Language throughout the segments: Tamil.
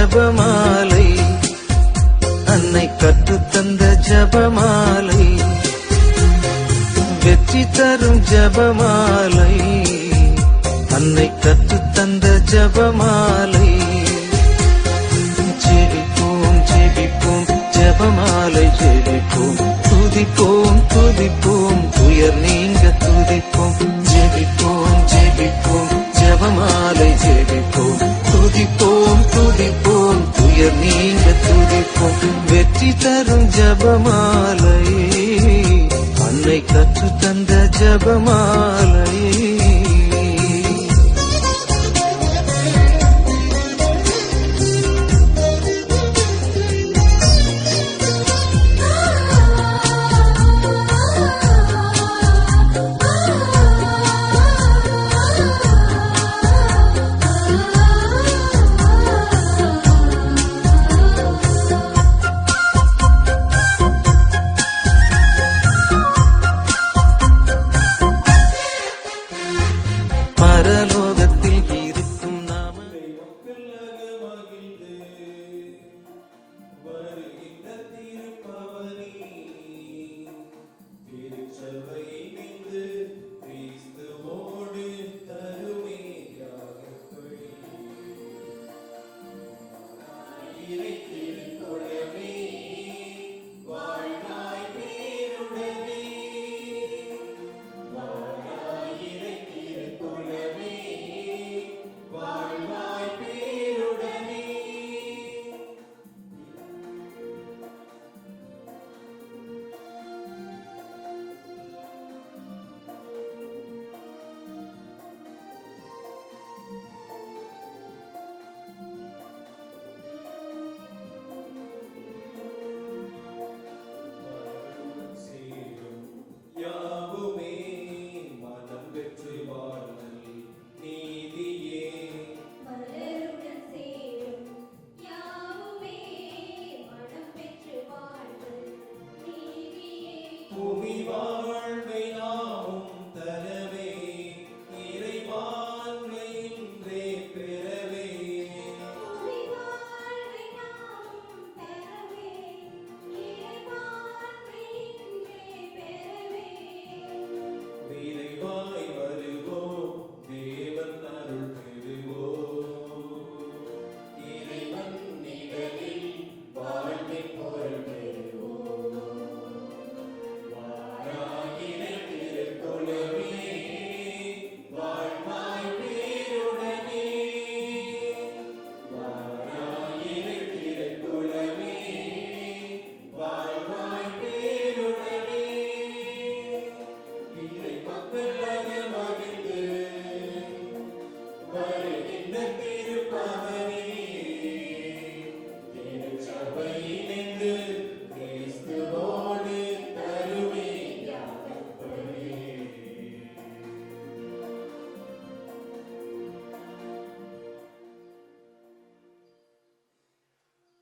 ஜபமாலை, அன்னை கற்றுத்தந்த ஜபமாலை, வெற்றி தரும் ஜபமாலை, அன்னை கற்றுத்தந்த ஜபமாலை. ஜெபிப்போம் ஜெபிப்போம் ஜபமாலை ஜெபிப்போம், துதிப்போம் துதிப்போம் துயர் நீங்க துதிப்போம். ஜெபிப்போம் ஜெபிப்போம் ஜபமாலை ஜெபிப்போம், துதிப்போம் துதிப்போம் துயர் நீங்க துதிப்போம். வெற்றி தரும் ஜபமாலை, அன்னை கற்றுத்தந்த ஜபமாலை. பரலோகத்தில் இருக்கும் நாம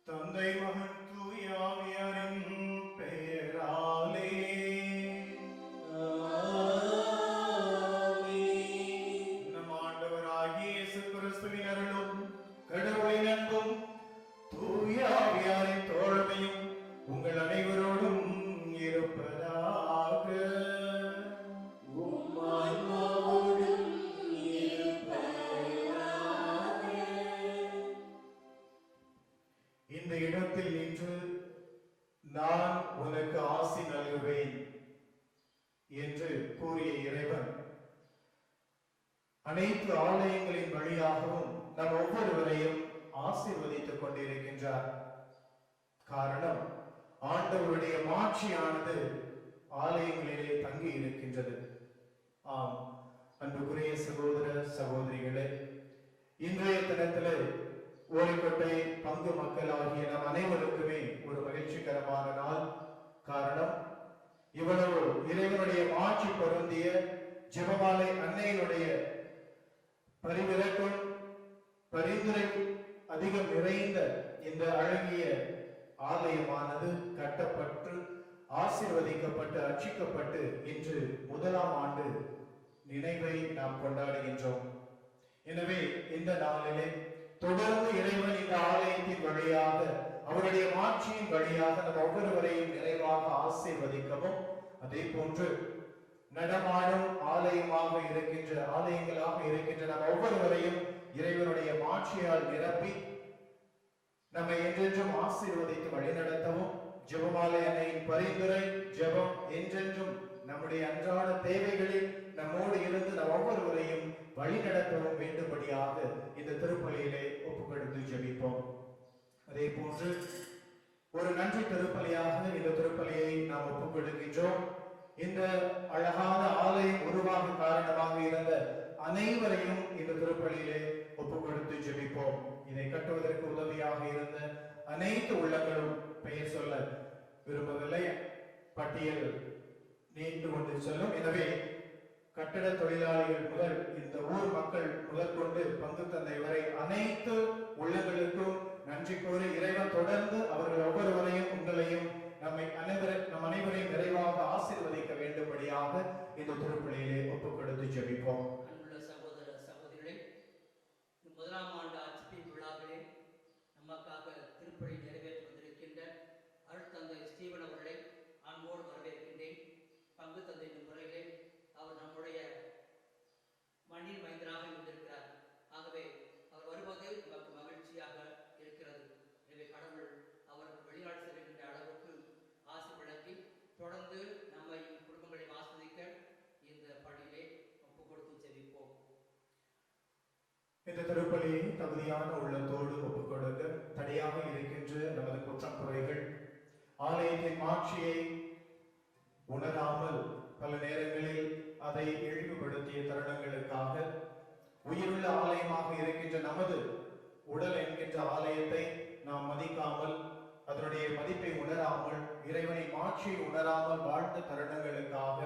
தந்தை மகன் தூய ஆவியாரின் பெயராலே நம் ஆண்டவராகிய இயேசு கிறிஸ்துவின் அருளும் கடவுளின் அன்பும் தூய ஆவியாரின் தோழமையும் உங்கள் அனைவரோடும் இருப்பதாக. இந்த இடத்தில் நின்று நான் உனக்கு ஆசி நல்குவேன் என்று கூறிய இறைவன் அனைத்து ஆலயங்களின் வழியாகவும் நம் ஒவ்வொருவரையும் ஆசீர்வதித்துக் கொண்டிருக்கின்றார். காரணம், ஆண்டவருடைய மாட்சியானது ஆலயங்களிலே தங்கி இருக்கின்றது. ஆம் அன்புக்குரிய சகோதர சகோதரிகளே, இன்றைய தினத்திலே ஓரிக்கொட்டை பங்கு மக்களாகிய நம் அனைவருக்குமே ஒரு மகிழ்ச்சிகரமான நாள். காரணம், இவ்வளவு இறைவனுடைய மாட்சி பொருந்திய ஜெபமாலை அன்னையினுடைய பரிவிறக்கம் பரிந்துரை அதிகம் நிறைந்த இந்த அழகிய ஆலயமானது கட்டப்பட்டு ஆசீர்வதிக்கப்பட்டு அர்ச்சிக்கப்பட்டு இன்று முதலாம் ஆண்டு நினைவை நாம் கொண்டாடுகின்றோம். எனவே இந்த நாளிலே தொடர்ந்து இறைவன் இந்த ஆலயத்தின் வழியாக அவருடைய மாட்சியின் வழியாக நம் ஒவ்வொருவரையும் நிறைவாக ஆசீர்வதிக்கவும், அதே போன்று நடமாடும் ஆலயங்களாக இருக்கின்ற நம் ஒவ்வொருவரையும் இறைவனுடைய மாட்சியால் நிரப்பி நம்மை என்றென்றும் ஆசீர்வதித்து வழிநடத்தவும், ஜெபமாலை அன்னையின் பரிந்துரை ஜெபம் என்றென்றும் நம்முடைய அன்றாட தேவைகளில் நம்மோடு இருந்து நம் ஒவ்வொருவரையும் வழிநடத்தவும் வேண்டும்படியாக இந்த திருப்பலியிலே ஒப்புக்கொடுத்து ஜெபிப்போம். அதே போன்று ஒரு நன்றி திருப்பலியாக இந்த திருப்பலியை நாம் ஒப்புக்கொடுக்கின்றோம். இந்த அழகான ஆலயம் உருவாக காரணமாக இருந்த அனைவரையும் இந்த திருப்பலியிலே ஒப்புக்கொடுத்து ஜெபிப்போம். இதை கட்டுவதற்கு உதவியாக இருந்த அனைத்து உள்ளங்களும் பெயர் சொல்ல விரும்பவில்லை, பட்டியல் நீண்டு கொண்டு செல்லும். எனவே கட்டட தொழிலாளிகள் முதல் இந்த ஊர் மக்கள் முதற்கொண்டு பங்கு தந்தை வரை அனைத்து உள்ளங்களுக்கும் நன்றி கூறி இறைவன் தொடர்ந்து அவர்கள் ஒவ்வொருவரையும் உங்களையும் நம் அனைவரையும் நிறைவாக ஆசீர்வதிக்க வேண்டும்படியாக இந்த திருப்பலியிலே ஒப்புக் கொடுத்து ஜெபிப்போம். அன்புள்ள சகோதர சகோதரிகளே, முதலாம் ஆண்டு ஆட்சி விழாவிலே நமக்காக திருப்பலி நிறைவேற்றி வந்திருக்கின்ற அருட்தந்தை ஸ்டீவன் அவர்களை அன்போடு வரவேற்கின்றேன். பங்கு தந்தை என்ற முறையிலே அவர் நம்முடைய மண்ணின் மைந்தராக இருந்திருக்கிறார். ஆகவே அவர் வருவது நமக்கு மகிழ்ச்சியாக இருக்கிறது. எனவே கடவுள் அவர்கள் வெளிநாடு செல்கின்ற அளவுக்கு ஆசை வழங்கி தொடர்ந்து நம்மை குடும்பங்களை ஆஸ்வதிக்க இந்த பணியிலே ஒப்புக் கொடுத்து ஜெபிப்போம். இந்த திருப்பலி தகுதியான உள்ளத்தோடு ஒப்புக் கொடுக்க தடையாக இருக்கின்ற நமது குற்றம் குறைகள், ஆலயத்தின் மாட்சியை உணராமல் பல நேரங்களில் அதை இழிவுபடுத்திய தருணங்களுக்காக, உயிருள்ள ஆலயமாக இருக்கின்ற நமது உடல் என்கின்ற ஆலயத்தை நாம் மதிக்காமல், அதனுடைய மதிப்பை உணராமல், இறைவனை மாட்சியை உணராமல் வாழ்ந்த தருணங்களுக்காக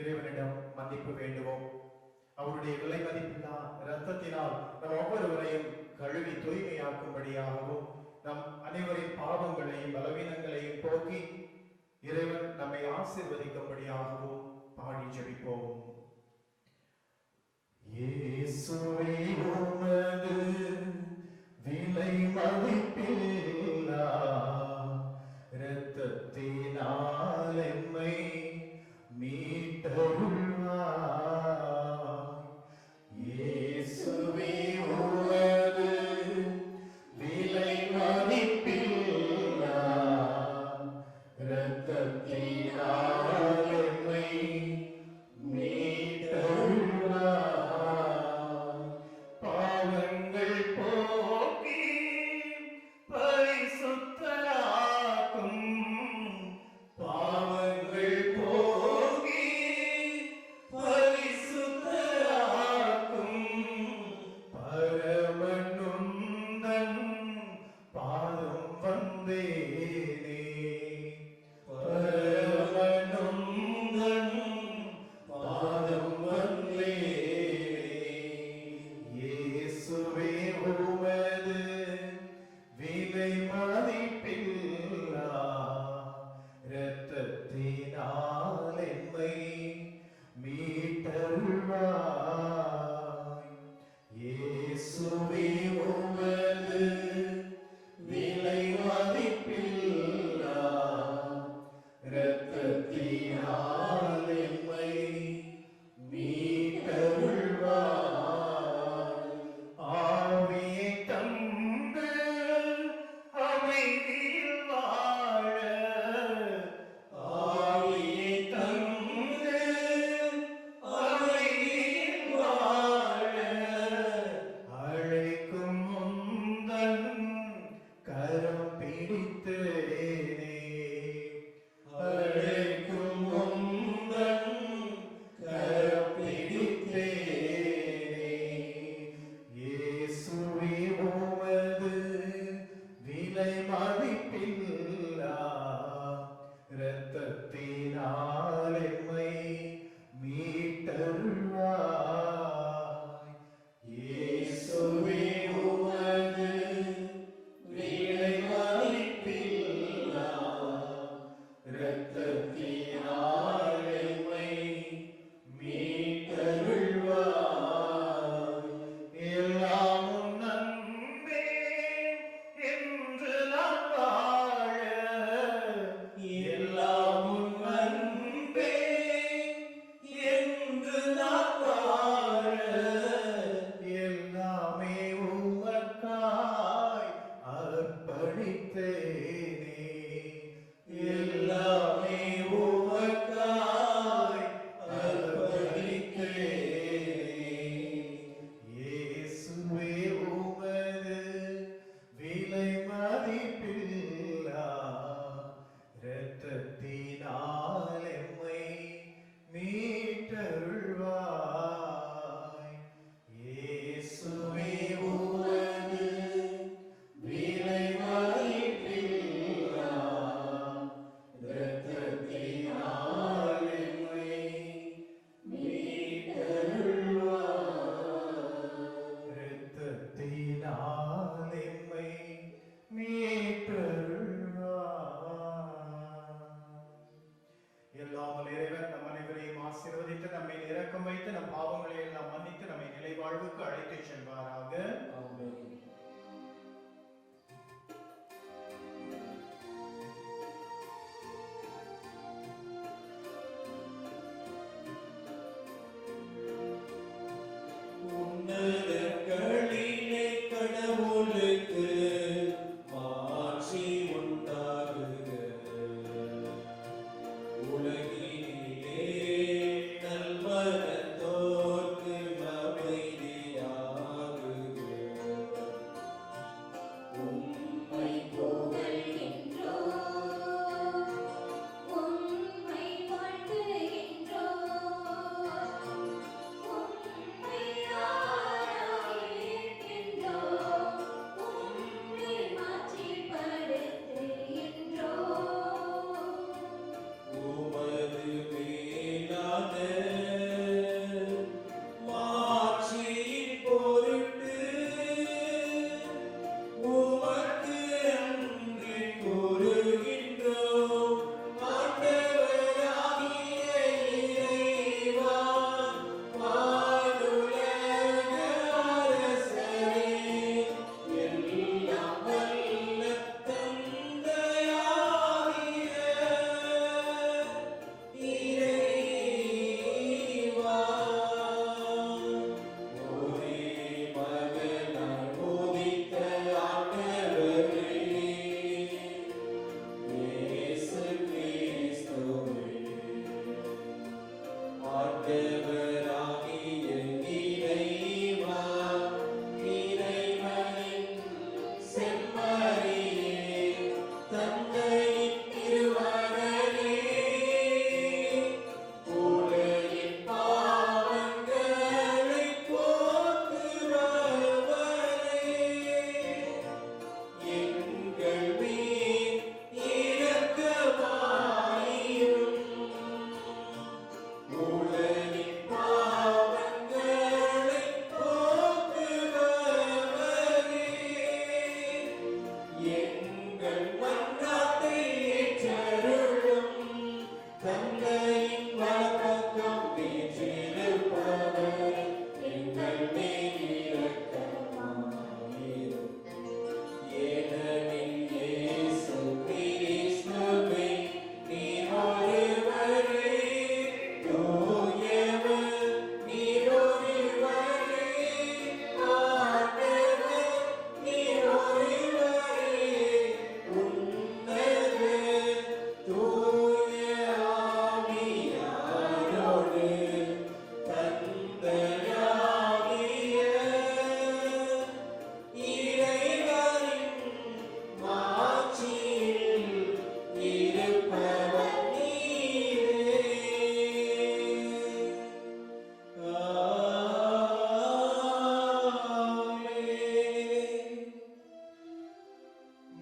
இறைவனிடம் மன்னிப்பு வேண்டுவோம். அவருடைய விலை மதிப்பில்லா இரத்தத்தினால் நம் ஒவ்வொருவரையும் கழுவி தூய்மையாக்கும்படியாகவும், நம் அனைவரின் பாவங்களையும் பலவீனங்களையும் போக்கி இறைவன் நம்மை ஆசீர்வதிக்கும்படியாகவும் பாடி ஜெபிப்போம். இயேசுவே உமது விலை மதிப்பில்லா இரத்தத்தினால் எம்மை மீட்டருள்வாய். இயேசுவே உமது விலை மதிப்பில்லா இரத்தத்தினால் எம்மை மீட்டருள்வாய். பாவங்கள் போக்கி பரிசுத்தராக்கும், பாவங்கள் போக்கி பரிசுத்தராக்கும் பரமனுந்தன் பாதம் வந்தேனே. பரமனுந்தன் பாதம் வந்தேனே. இயேசுவே உமது விலை மதிப்பில்லா இரத்தத்தினால் எம்மை மீட்டருள்வாய். இயேசுவே உமது விலை மதிப்பில்லா இரத்தத்தினால் எம்மை மீட்டருள்வாய். ஆவியை தந்து அமைதியில் வாழ, ஆவியை தந்து அமைதியில் வாழ அழைக்கும் முந்தன் கரம் பிடித்தேனே. அழைக்கும் முந்தன் கரம் பிடித்தேனே. இயேசுவே உமது விலை மதிப்பில்லா இரத்தத்தினால் எம்மை மீட்டருள்வாய். இயேசுவே உமது விலை மதிப்பில்லா இரத்தத்தினால் எம்மை மீட்டருள்வாய். எல்லாமும் நன்மை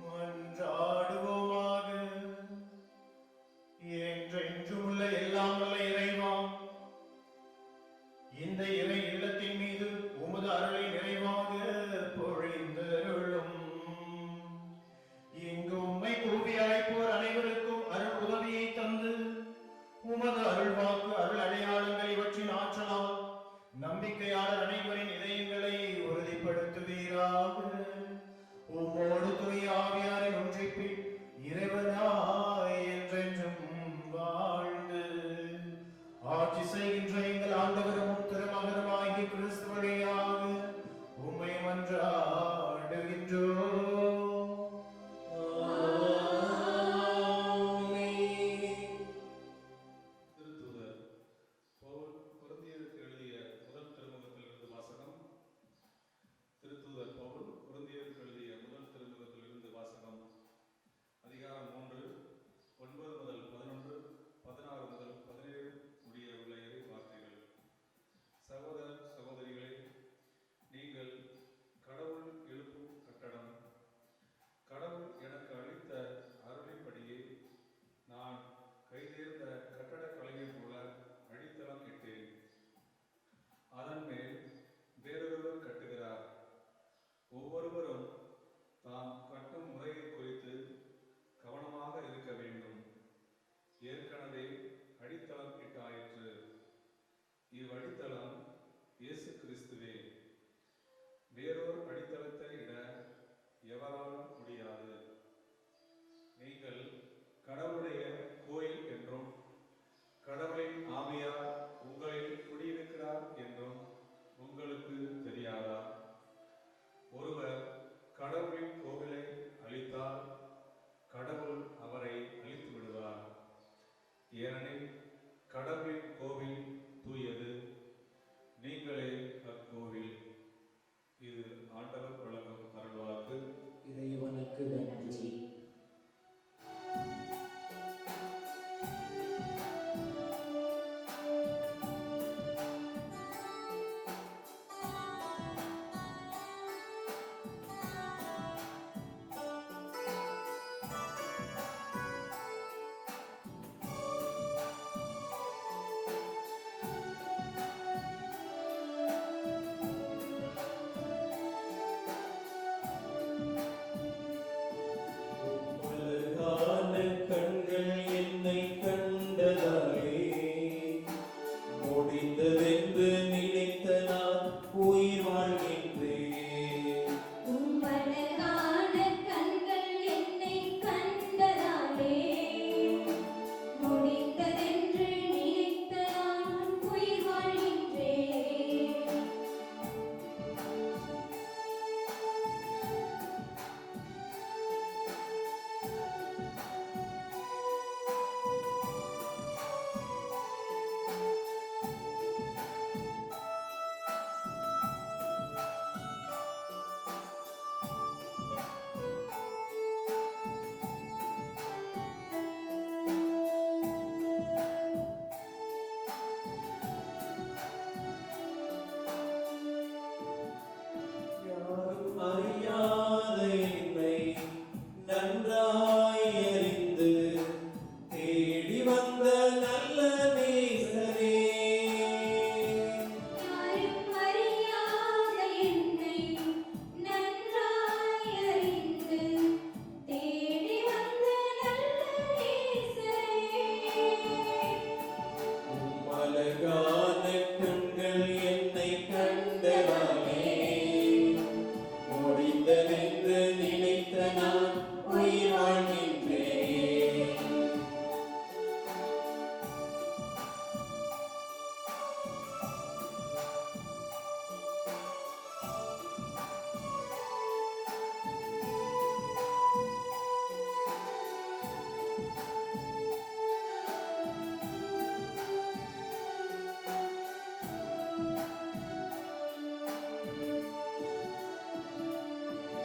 மன்றாடுவோமாக. என்றென்றும் உள்ள எல்லாம் வல்ல இறைவா, இந்த இறை இல்லத்தின் மீது உமது அருளை நிறைவாக பொழிந்தருளும். இங்கு உம்மை கூவி அழைப்போர் அனைவருக்கும் அருள் உதவியை தந்து உமது அருள்வாக்கு அருள் அடையாளங்கள் இவற்றின் ஆற்றலால் நம்பிக்கையாளர் அனைவரின் இதயங்களை உறுதிப்படுத்துவீராக. உம்மோடு தூய ஆவியாரின் ஒன்றிப்பில் இறைவனாய் என்றென்றும் வாழ்ந்து ஆட்சி செய்கின்ற எங்கள் ஆண்டவரும் திருமகனுமாகிய கிறிஸ்து வழியாக உம்மை மன்றாடுகின்றோம். திருத்தூதர் பவுல் கொரிந்தியருக்கு எழுதிய முதல் திருமுகத்திலிருந்து வாசகம். திருத்தூதர் பவுல் கொரிந்தியருக்கு எழுதிய முதல் திருமுகத்திலிருந்து வாசகம். அதிகாரம் 3, 9 முதல் 11, 16 முதல் 17 முடிய உள்ள இறை வார்த்தைகள். சகோதர சகோதரிகளே, நீங்கள் கடவுள் எழுப்பும் கட்டடம். கடவுள் எனக்கு அளித்த அருளின்படியே நான் கைதேர்ந்த கட்டடக் கலைஞர் போல அடித்தளம் இட்டேன். அதன் மேல் வேறொருவர் கட்டுகிறார். ஒவ்வொருவரும் தாம் கட்டும் முறையை குறித்து கவனமாக இருக்க வேண்டும். ஏற்கனவே அடித்தளம் இட்டாயிற்று. இவ்வடித்தளம் இயேசு கிறிஸ்துவே. வேறொரு அடித்தளத்தை இட எவராலும் முடியாது. நீங்கள் கடவுளுடைய கோயில் என்றும் கடவுளின் ஆவியார் உங்களில் குடியிருக்கிறார் என்றும் உங்களுக்கு தெரியாதா? ஒருவர் கடவுளின் கோவிலை அழித்தால் கடவுள் அவரை அழித்து விடுவார். ஏனெனில் கடவுளின் கோவில் தூயது, நீங்களே அக்கோவில். இது ஆண்டவர் வழங்கும் அருள்வாக்கு. இறைவனுக்கு நன்றி.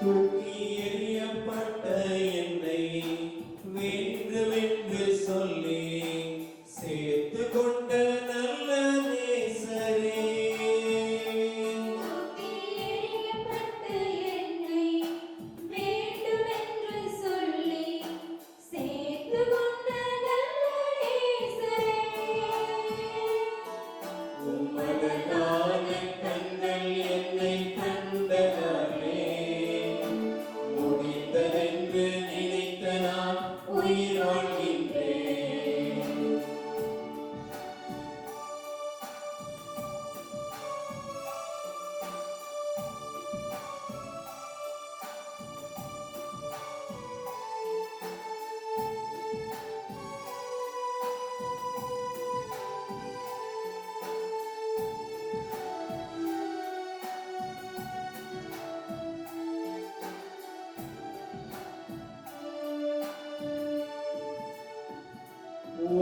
தூக்கி எறியப்பட்ட என்னை வேண்டுமென்று சொல்லி சேர்த்து கொண்ட நல்ல நேசரே, தூக்கி எறியப்பட்ட என்னை வேண்டுமென்று சொல்லி சேர்த்து கொண்ட நல்ல நேசரே, உம்மழகான கண்கள் என்னை கண்டதாலே முடிந்ததென்று நினைத்த நான் உயிர் வாழ்கின்றேன்.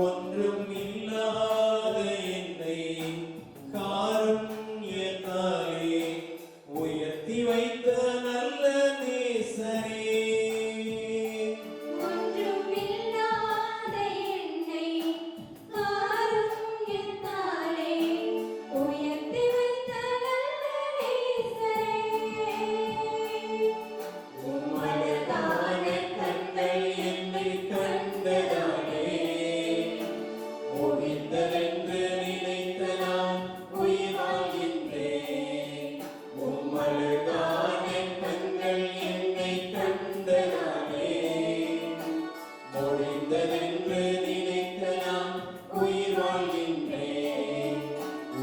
ஒன்றும் இல்லாத என்னை காருண்யத்தாலே உயர்த்தி வைத்த நல்ல நேசரே, ஒன்றும் இல்லாத என்னை காருண்யத்தாலே உயர்த்தி வைத்த நல்ல நேசரே, உம்மழகான கண்கள் என்னை கண்டதாலே முடிந்ததென்று நினைத்த நான் உயிர் வாழ்கின்றேன். உம்மழகான கண்கள் என்னை கண்டதாலே முடிந்ததென்று நினைத்த நான் உயிர் வாழ்கின்றேன்.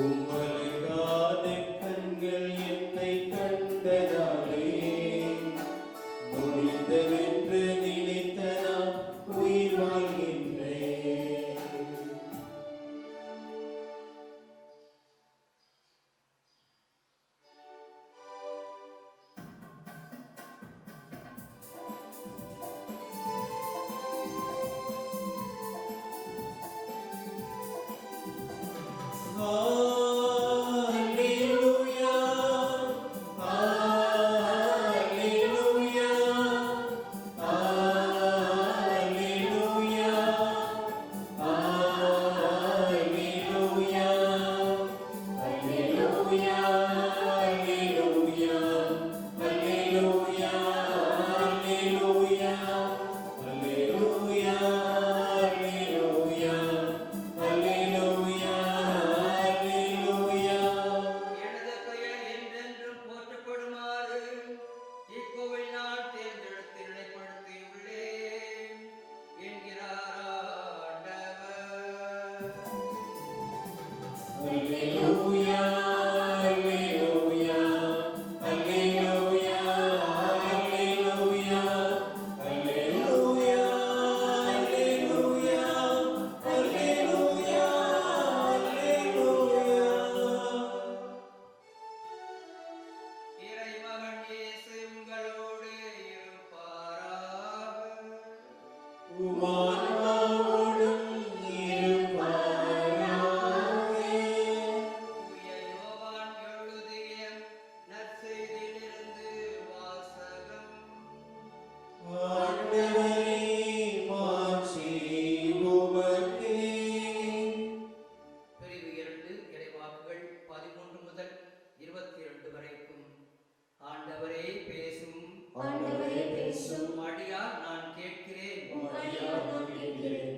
உம்மழகான கண்கள் என்னை கண்டதாலே முடிந்ததென்று நினைத்த நான் உயிர் வாழ்கின்றேன். Hallelujah, hallelujah, hallelujah, hallelujah, hallelujah, hallelujah, hallelujah, hallelujah, hallelujah, hallelujah, hallelujah. எனது பெயர் என்றென்றும் போற்றப்படுமாறு இக்கோவில் நான் தேர்ந்தெடுத்து நிலைப்படுத்தியுள்ளேன் என்கிறார் ஆண்டவர். Hallelujah, hallelujah, hallelujah, hallelujah, hallelujah, hallelujah, hallelujah, hallelujah. இறைமகன் இயேசு உங்களோடு இருப்பாராக. உமானோடும் இருப்பாராக. தூய யோவான் எழுதிய நற்செய்தியிலிருந்து வாசகம். ஆண்டவரே, மாட்சி உமக்கே. பிரிவு 2 இறைவாக்குகள் 13 முதல் 22 வரைக்கும். ஆண்டவரே பேசும், ஆண்டவரே பேசும், அடியார் நான் கேட்கிறேன். அடியார் நான் கேட்கிறேன்.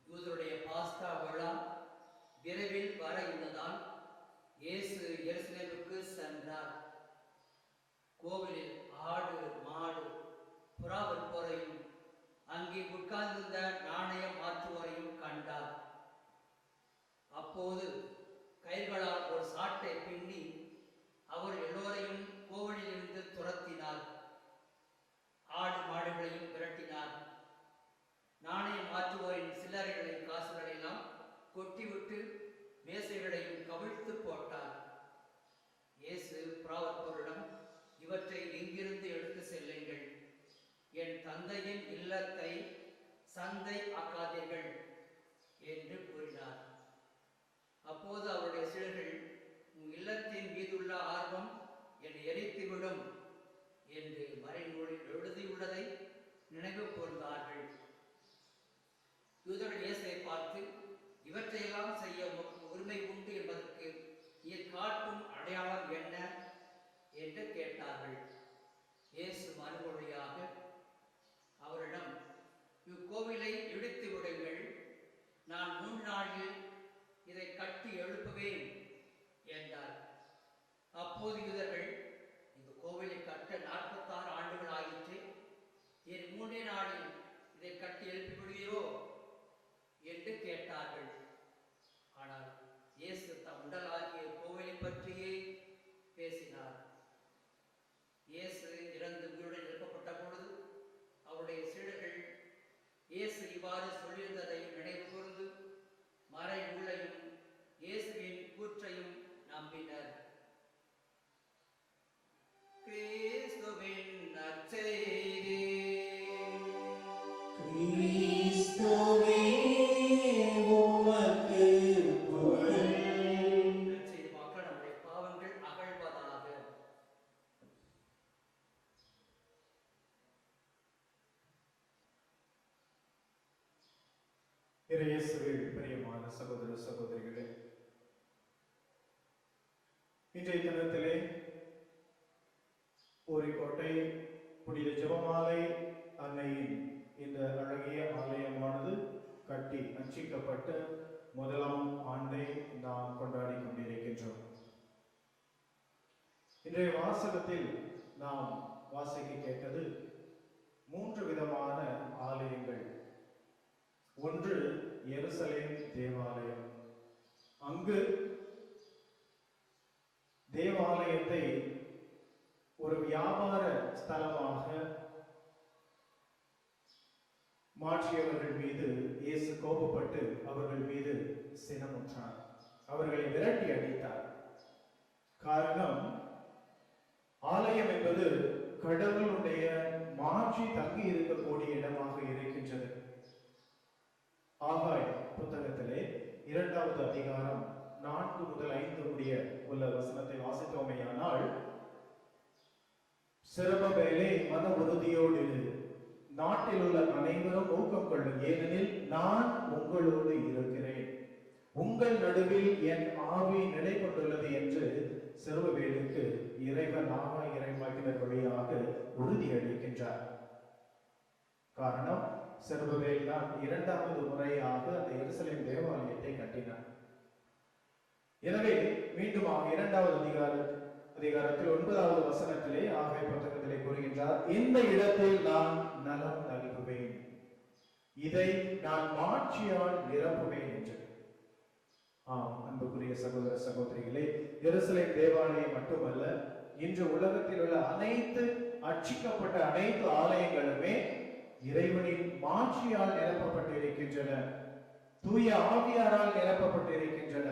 யூதருடைய பாஸ்கா விழா விரைவில் வர இருந்ததால் இயேசு எருசலேமுக்கு சென்றார். கோவிலில் ஆடு மாடு புறா விற்போரையும் அங்கே உட்கார்ந்திருந்த நாணய மாற்றுவோரையும் கண்டார். அப்போது கைகளால் ஒரு சாட்டை பின்னி அவர் எல்லோரையும் கோவிலிலிருந்து துரத்தினார். ஆடு மாடுகளையும் விரட்டினார். நாணய மாற்றுவோரின் சில்லறைகளை காசுகளை எல்லாம் கொட்டிவிட்டு மேசைகளையும் கவிழ்த்து போட்டார். இயேசு புறாவற்போரிடம், இவற்றை இங்கிருந்து எடுத்து செல்லுங்கள், என் தந்தையின் இல்லத்தை சந்தை ஆக்காதீர்கள் என்று கூறினார். அப்போது அவருடைய சீடர்கள், உன் இல்லத்தின் மீதுள்ள ஆர்வம் என்னை எரித்துவிடும் என்று மறைநூலில் எழுதியுள்ளதை நினைவு கூர்ந்தார்கள். யூதர்கள் இயேசுவை பார்த்து, இவற்றையெல்லாம் செய்ய உமக்கு உரிமை உண்டு என்பதற்கு நீர் காட்டும் அடையாளம் என்ன என்று கேட்டார்கள். இயேசு மறுமொழியாக அவரிடம், இக்கோவிலை இடித்து விடுங்கள், நான் 3 நாளில் இதை கட்டி எழுப்புவேன் என்றார். அப்போது யூதர்கள், இந்த கோவிலை கட்ட 46 ஆண்டுகள் ஆயிற்று, என் 3 நாளில் இதை கட்டி எழுப்பி விடுவீரோ என்று கேட்டார்கள். ஆனால் இயேசு தம் உடலாகிய கோவிலை பற்றியே பேசினார். இயேசு இறந்து உயிருடன் எழுப்பப்பட்ட பொழுது அவருடைய சீடர்கள் இயேசு இவ்வாறு சொல்லியிருந்ததை நினைவு கூர்ந்து மறைநூலையும் இயேசுவின் கூற்றையும் நம்பினர். கிறிஸ்துவின் நற்செய்தி. கிறிஸ்துவே உமக்கு புகழ். நற்செய்தி வாக்காளர் நம்முடைய பாவங்கள் அகழ்வதாக. இயேசுவில் பிரியமான சகோதர சகோதரிகளே, இன்றைய தினத்திலே ஊரிக்கோட்டை புனித ஜெபமாலை அன்னையின் இந்த அழகிய ஆலயமானது கட்டி அர்ச்சிக்கப்பட்டு 1ஆம் ஆண்டை நாம் கொண்டாடி கொண்டிருக்கின்றோம். இன்றைய வாசகத்தில் நாம் வாசிக்க கேட்டது 3 விதமான ஆலயங்கள். ஒன்று எருசலேம் தேவாலயம். அங்கு தேவாலயத்தை ஒரு வியாபார ஸ்தலமாக மாற்றியவர்கள் மீது இயேசு கோபப்பட்டு அவர்கள் மீது சினமுற்றார். அவர்களை விரட்டி அடித்தார். காரணம், ஆலயம் என்பது கடவுளுடைய மாற்றி தங்கி இருக்கக்கூடிய இடமாக இருக்கின்றது. ஆகாய் புத்தகத்திலே 2வது அதிகாரம் 4 முதல் 5 முடிய உள்ள வசனத்தை வாசித்தோமேயானால், சிறப்பவேலே மன உறுதியோடு இரு, நாட்டில் உள்ள அனைவரும் ஊக்கம் கொள்ளும், ஏனெனில் நான் உங்களோடு இருக்கிறேன், உங்கள் நடுவில் என் ஆவி நிலை கொண்டுள்ளது என்று சிறுவவேலுக்கு இறைவன் ஆகாய் இறைவாக்கினர் வழியாக உறுதியளிக்கின்றார். காரணம், சிறுவவேல் தான் 2வது முறையாக அந்த எருசலேம் தேவாலயத்தை கட்டினார். எனவே மீண்டும் 2வது அதிகாரத்தில் 9வது வசனத்திலே ஆகாய் புத்தகத்திலே கூறுகின்றார், இந்த இடத்தில் நான் நலம் நல்குவேன், இதை நான் மாட்சியால் நிரப்புவேன் என்று. அன்புக்குரிய சகோதர சகோதரிகளே, எருசலேம் தேவாலயம் மட்டுமல்ல, இன்று உலகத்தில் உள்ள அனைத்து அர்ச்சிக்கப்பட்ட அனைத்து ஆலயங்களுமே இறைவனின் மாட்சியால் நிரப்பப்பட்டிருக்கின்றன, தூய ஆவியாரால் நிரப்பப்பட்டிருக்கின்றன,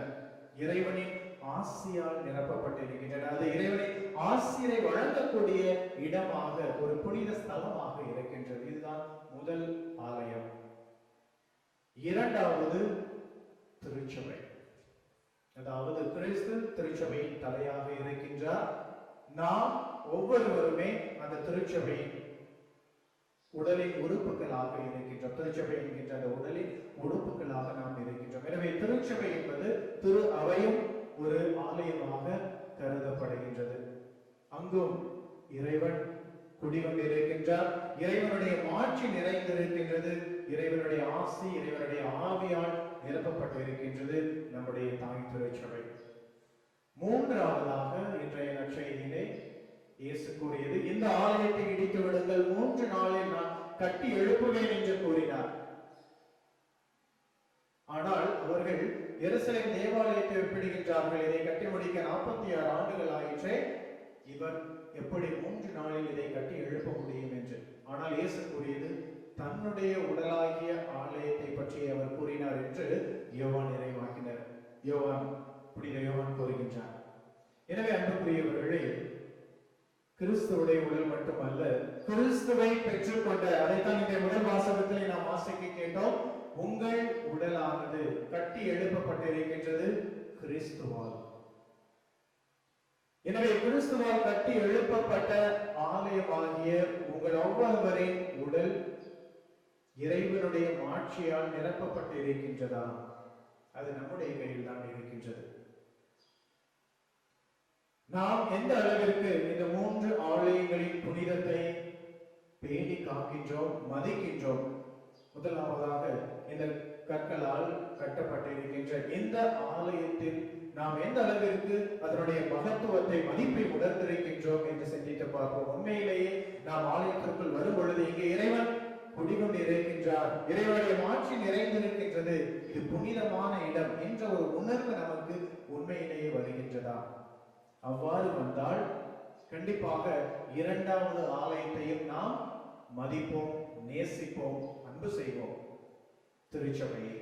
இறைவனின் ஆசியால் நிரப்பப்பட்டிருக்கின்றன. அது இறைவனின் ஆசிரை வழங்கக்கூடிய இடமாக, ஒரு புனித ஸ்தலமாக இருக்கின்றது. இதுதான் முதல் ஆலயம். 2வது திருச்சபை. அதாவது கிறிஸ்து திருச்சபையின் தலையாக இருக்கின்றார். நாம் ஒவ்வொருவருமே அந்த திருச்சபையின் உடலின் உறுப்புகளாக இருக்கின்றோம். திருச்சபை என்கின்ற அந்த உடலின் உறுப்புகளாக நாம் இருக்கின்றோம். எனவே திருச்சபை என்பது திரு அவையும் ஒரு ஆலயமாக கருதப்படுகின்றது. அங்கும் இறைவன் குடிகொண்டிருக்கின்றார். இறைவனுடைய மாட்சி நிறைந்திருக்கின்றது. இறைவனுடைய ஆசி, இறைவனுடைய ஆவியால் நிரப்பப்பட்டிருக்கின்றது நம்முடைய தாய் திருச்சபை. 3வதாக இன்றைய நற்செய்தியிலே இயேசு கூறியது, இந்த ஆலயத்தை இடித்து விடுங்கள், 3 நாளில் நான் கட்டி எழுப்புவேன் என்று கூறினார். ஆனால் அவர்கள் எருசலேம் தேவாலயத்தை ஒப்பிடுகின்றார்கள். இதை கட்டி முடிக்க 46 ஆண்டுகள் ஆயிற்றே, இவர் எப்படி 3 நாளில் இதை கட்டி எழுப்ப முடியும் என்று. ஆனால் இயேசு கூறியது தன்னுடைய உடலாகிய ஆலயத்தை பற்றி அவர் கூறினார் என்று யோவான் இறைவாக்கினர் புனித யோவான் கூறுகின்றார். எனவே அன்புக்குரியவர்களே, கிறிஸ்துவுடைய உடல் மட்டுமல்ல, கிறிஸ்துவை பெற்றுக்கொண்ட, அதைத்தான் இந்த முதல் வாசகத்திலே நாம் வாசிக்க கேட்டோம், உங்கள் உடலானது கட்டி எழுப்பப்பட்டிருக்கின்றது கிறிஸ்துவால். எனவே கிறிஸ்துவால் கட்டி எழுப்பப்பட்ட ஆலயமாகிய உங்கள் ஒவ்வொருவரின் உடல் இறைவனுடைய மாட்சியால் நிரப்பப்பட்டு இருக்கின்றதா? அது நம்முடைய கையில் தான் இருக்கின்றது. நாம் எந்த அளவிற்கு இந்த 3 ஆலயங்களின் புனிதத்தை பேணி காக்கின்றோம், மதிக்கின்றோம். முதலாவதாக இந்த கற்களால் கட்டப்பட்டிருக்கின்ற இந்த ஆலயத்தில் நாம் எந்த அளவிற்கு அதனுடைய மகத்துவத்தை, மதிப்பை உணர்ந்திருக்கின்றோம் என்று சிந்தித்து பார்ப்போம். உண்மையிலேயே நாம் ஆலயத்திற்குள் வரும் பொழுது இங்கே இறைவன் குடிகொண்டு இருக்கின்றார், இறைவனுடைய மாட்சி நிறைந்திருக்கின்றது, இது புனிதமான இடம் என்ற ஒரு உணர்வு நமக்கு உண்மையிலேயே வருகின்றதா? அவ்வாறு வந்தால் கண்டிப்பாக 2வது ஆலயத்தையும் நாம் மதிப்போம், நேசிப்போம், அன்பு செய்வோம். திருச்சபையை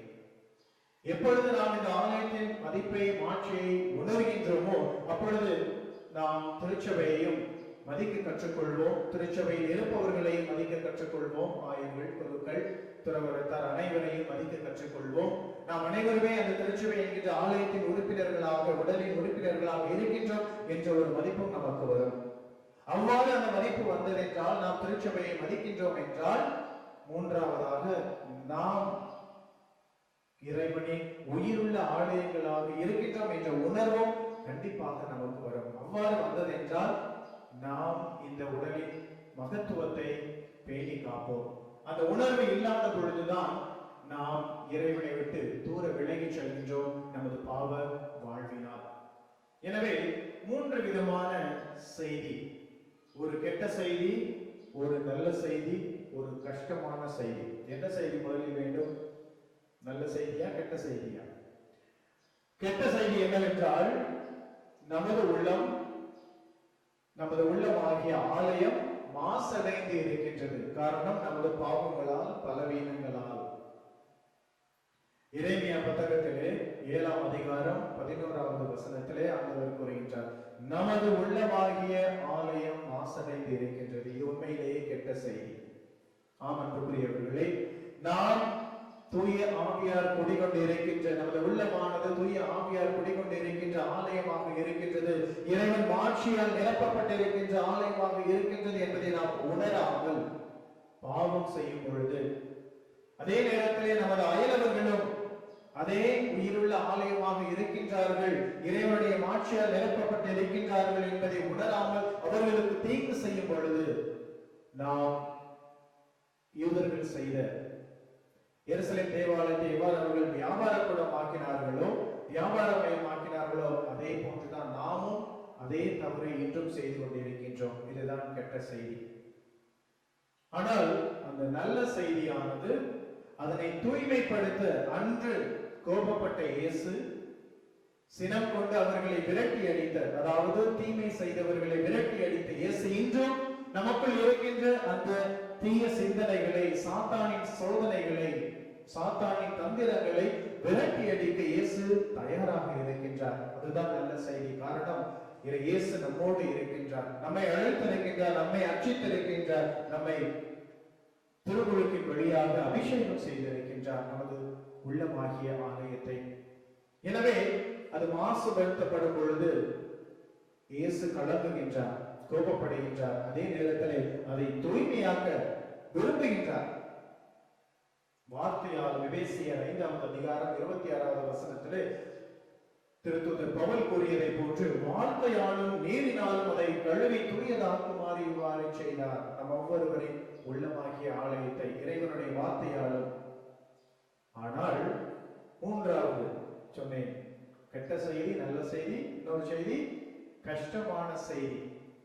எப்பொழுது நாம் இந்த ஆலயத்தின் மதிப்பை, மாட்சியை உணர்கின்றோமோ அப்பொழுது நாம் திருச்சபையையும் மதிக்க கற்றுக்கொள்வோம், திருச்சபையில் இருப்பவர்களையும் மதிக்க கற்றுக்கொள்வோம். ஆயர்கள், குருக்கள், துறவரத்தார் அனைவரையும் மதிக்க கற்றுக்கொள்வோம். நாம் அனைவருமே அந்த திருச்சபை என்கின்ற ஆலயத்தின் உறுப்பினர்களாக, உடலின் உறுப்பினர்களாக இருக்கின்றோம் என்ற ஒரு மதிப்பும் நமக்கு வரும். அவ்வாறு அந்த மதிப்பு வந்ததென்றால், நாம் திருச்சபையை மதிக்கின்றோம் என்றால், 3வதாக நாம் இறைவனின் உயிருள்ள ஆலயங்களாக இருக்கின்றோம் என்ற உணர்வும் கண்டிப்பாக நமக்கு வரும். அவ்வாறு வந்ததென்றால் நாம் இந்த உடலின் மகத்துவத்தை பேணி காப்போம். அந்த உணர்வு இல்லாத பொழுதுதான் நாம் இறைவனை விட்டு தூர விலகி செல்கின்றோம் நமது பாவ வாழ்வினால். எனவே 3 விதமான செய்தி, ஒரு கெட்ட செய்தி, ஒரு நல்ல செய்தி, ஒரு கஷ்டமான செய்தி. என்ன செய்தி முதலில் வேண்டும்? நல்ல செய்தியா, கெட்ட செய்தியா? கெட்ட செய்தி என்னவென்றால், நமது உள்ளமாகிய ஆலயம் மாசடைந்து இருக்கின்றது. காரணம் நமது பாவங்களால், பலவீனங்களால். எரேமியா புத்தகத்திலே 7ஆம் அதிகாரம் 11வது வசனத்திலே ஆண்டவர் கூறுகின்றார், நமது உள்ளமாகிய ஆலயம் மாசடைந்து இருக்கின்றது. இது உண்மையிலேயே கெட்ட செய்தி. ஆம் அன்புக்குரியவர்களே, நாம் தூய ஆவியார் குடிகொண்டு இருக்கின்ற, நமது உள்ளமானது தூய ஆவியார் குடிகொண்டு இருக்கின்ற ஆலயமாக இருக்கின்றது, இறைவன் மாட்சியால் நிரப்பப்பட்டிருக்கின்ற ஆலயமாக இருக்கின்றது என்பதை நாம் உணராமல் பாவம் செய்யும் பொழுது, அதே நேரத்திலே நமது அயலவர்களும் அதே உயிருள்ள ஆலயமாக இருக்கின்றார்கள், இறைவனுடைய மாட்சியால் நிரப்பப்பட்டு இருக்கின்றார்கள் என்பதை உணராமல் அவர்களுக்கு தீங்கு செய்யும் பொழுது, நாம் யூதர்கள் செய்த எருசலேம் தேவாலயத்தை எவ்வாறு அவர்கள் வியாபாரக்கூடம் ஆக்கினார்களோ, வியாபாரமயமாக்கினார்களோ, அதே போன்றுதான் நாமும் அதே தவறை இன்றும் செய்து கொண்டிருக்கின்றோம். இதுதான் கெட்ட செய்தி. ஆனால் அந்த நல்ல செய்தியானது அதனை தூய்மைப்படுத்த அன்று கோபப்பட்ட இயேசு சினம் கொண்டு அவர்களை விரட்டி அடித்த, அதாவது தீமை செய்தவர்களை விரட்டி அடித்த இயேசு இன்றும் நமக்குள் இருக்கின்ற அந்த தீய சிந்தனைகளை, சாத்தானின் சோதனைகளை, சாத்தானின் தந்திரங்களை விரட்டி அடிக்க இயேசு தயாராக இருக்கின்றார். அதுதான் நல்ல செய்தி. காரணம், இயேசு நம்மோடு இருக்கின்றார், நம்மை அழைத்திருக்கின்றார், நம்மை அர்ச்சித்திருக்கின்றார், நம்மை திருமுழுக்கின் வழியாக அபிஷேகம் செய்திருக்கின்றார் நமது உள்ளமாகிய ஆலயத்தை. எனவே அது மாசுபடுத்தப்படும் பொழுது இயேசு கலங்குகின்றார், கோபப்படுகின்றார். அதே நேரத்தில் அதை தூய்மையாக்க விரும்புகின்றார். வார்த்தையால் எபேசியர் 5ஆம் அதிகாரம் 26வது வசனத்திலே திருத்தூதர் பவுல் கூறியதை போன்று, வார்த்தையாலும் நீரினாலும் அதை கழுவி தூயதாக்குமாறு இவ்வாறு செய்தார். நம் ஒவ்வொருவரின் உள்ளமாகிய ஆலயத்தை இறைவனுடைய வார்த்தையாலும். ஆனால் 3வது சொன்னேன், கெட்ட செய்தி, நல்ல செய்தி. இன்னொரு செய்தி கஷ்டமான செய்தி.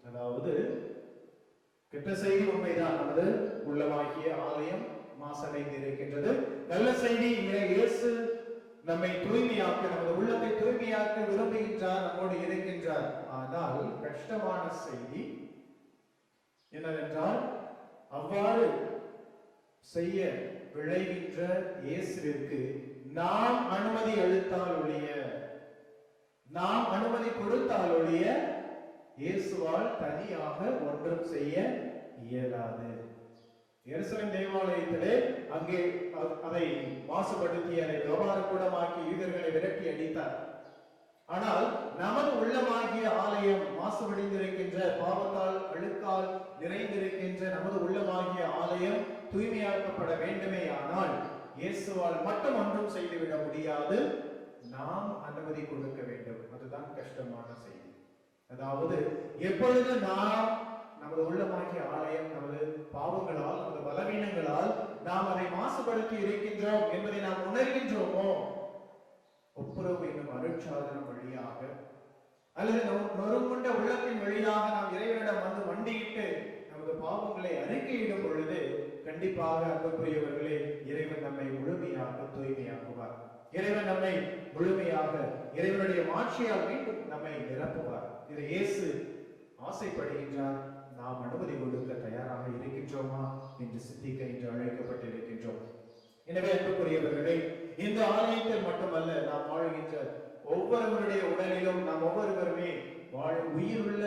அதாவது கெட்ட செய்தி உண்மைதான், நமது உள்ளமாகிய ஆலயம் மாசடைந்து இருக்கின்றது. நல்ல செய்தி, இயேசு நம்மை தூய்மையாக்க, நமது உள்ளத்தை தூய்மையாக்க விரும்புகின்றார், நம்மோடு இருக்கின்றார். ஆனால் கஷ்டமான செய்தி என்னவென்றால், அவ்வாறு செய்ய விளைகின்ற இயேசுவிற்கு நாம் அனுமதி அளித்தால் ஒழிய, நாம் அனுமதி கொடுத்தால் ஒழிய இயேசுவால் தனியாக ஒன்றும் செய்ய இயலாது. எருசலேம் தேவாலயத்திலே அங்கே அதை மாசுபடுத்தி, அதை வியாபாரக்கூடமாக்கி யூதர்களை விரட்டி அடித்தார். ஆனால் நமது உள்ளமாகிய ஆலயம் மாசுபடிந்திருக்கின்ற பாவத்தால் அழுக்கால் நிறைந்திருக்கின்ற நமது உள்ளமாகிய ஆலயம் தூய்மையாக்கப்பட வேண்டுமே. ஆனால் இயேசுவால் மட்டும் ஒன்றும் செய்துவிட முடியாது, நாம் அனுமதி கொடுக்க வேண்டும். அதுதான் கஷ்டமான செய்தி. அதாவது எப்பொழுது நாம் நமது உள்ளமாகிய ஆலயம் நமது பாவங்களால் நமது பலவீனங்களால் நாம் அதை மாசுபடுத்தி இருக்கின்றோம் என்பதை நாம் உணர்கின்றோமோ, ஒப்புரவு என்னும் அருட்சாதனம் வழியாக அல்லது நொறுங்குண்ட உள்ளத்தின் வழியாக நாம் இறைவனிடம் வந்து மண்டியிட்டு நமது பாவங்களை அறிக்கையிடும் பொழுது கண்டிப்பாக அன்புக்குரியவர்களே, இறைவன் நம்மை முழுமையாக தூய்மையாக்குவார். இறைவன் நம்மை முழுமையாக இறைவனுடைய மாட்சியால் மீண்டும் நம்மை நிரப்புவார். இதை இயேசு ஆசைப்படுகின்றார். நாம் அனுமதி கொடுக்க தயாராக இருக்கின்றோமா என்று சிந்திக்க இன்று அழைக்கப்பட்டிருக்கின்றோம். எனவே அன்புக்குரியவர்களே, இந்த ஆலயத்தில் மட்டுமல்ல, நாம் வாழ்கின்ற ஒவ்வொருவருடைய உடலிலும் நாம் ஒவ்வொருவருமே உயிருள்ள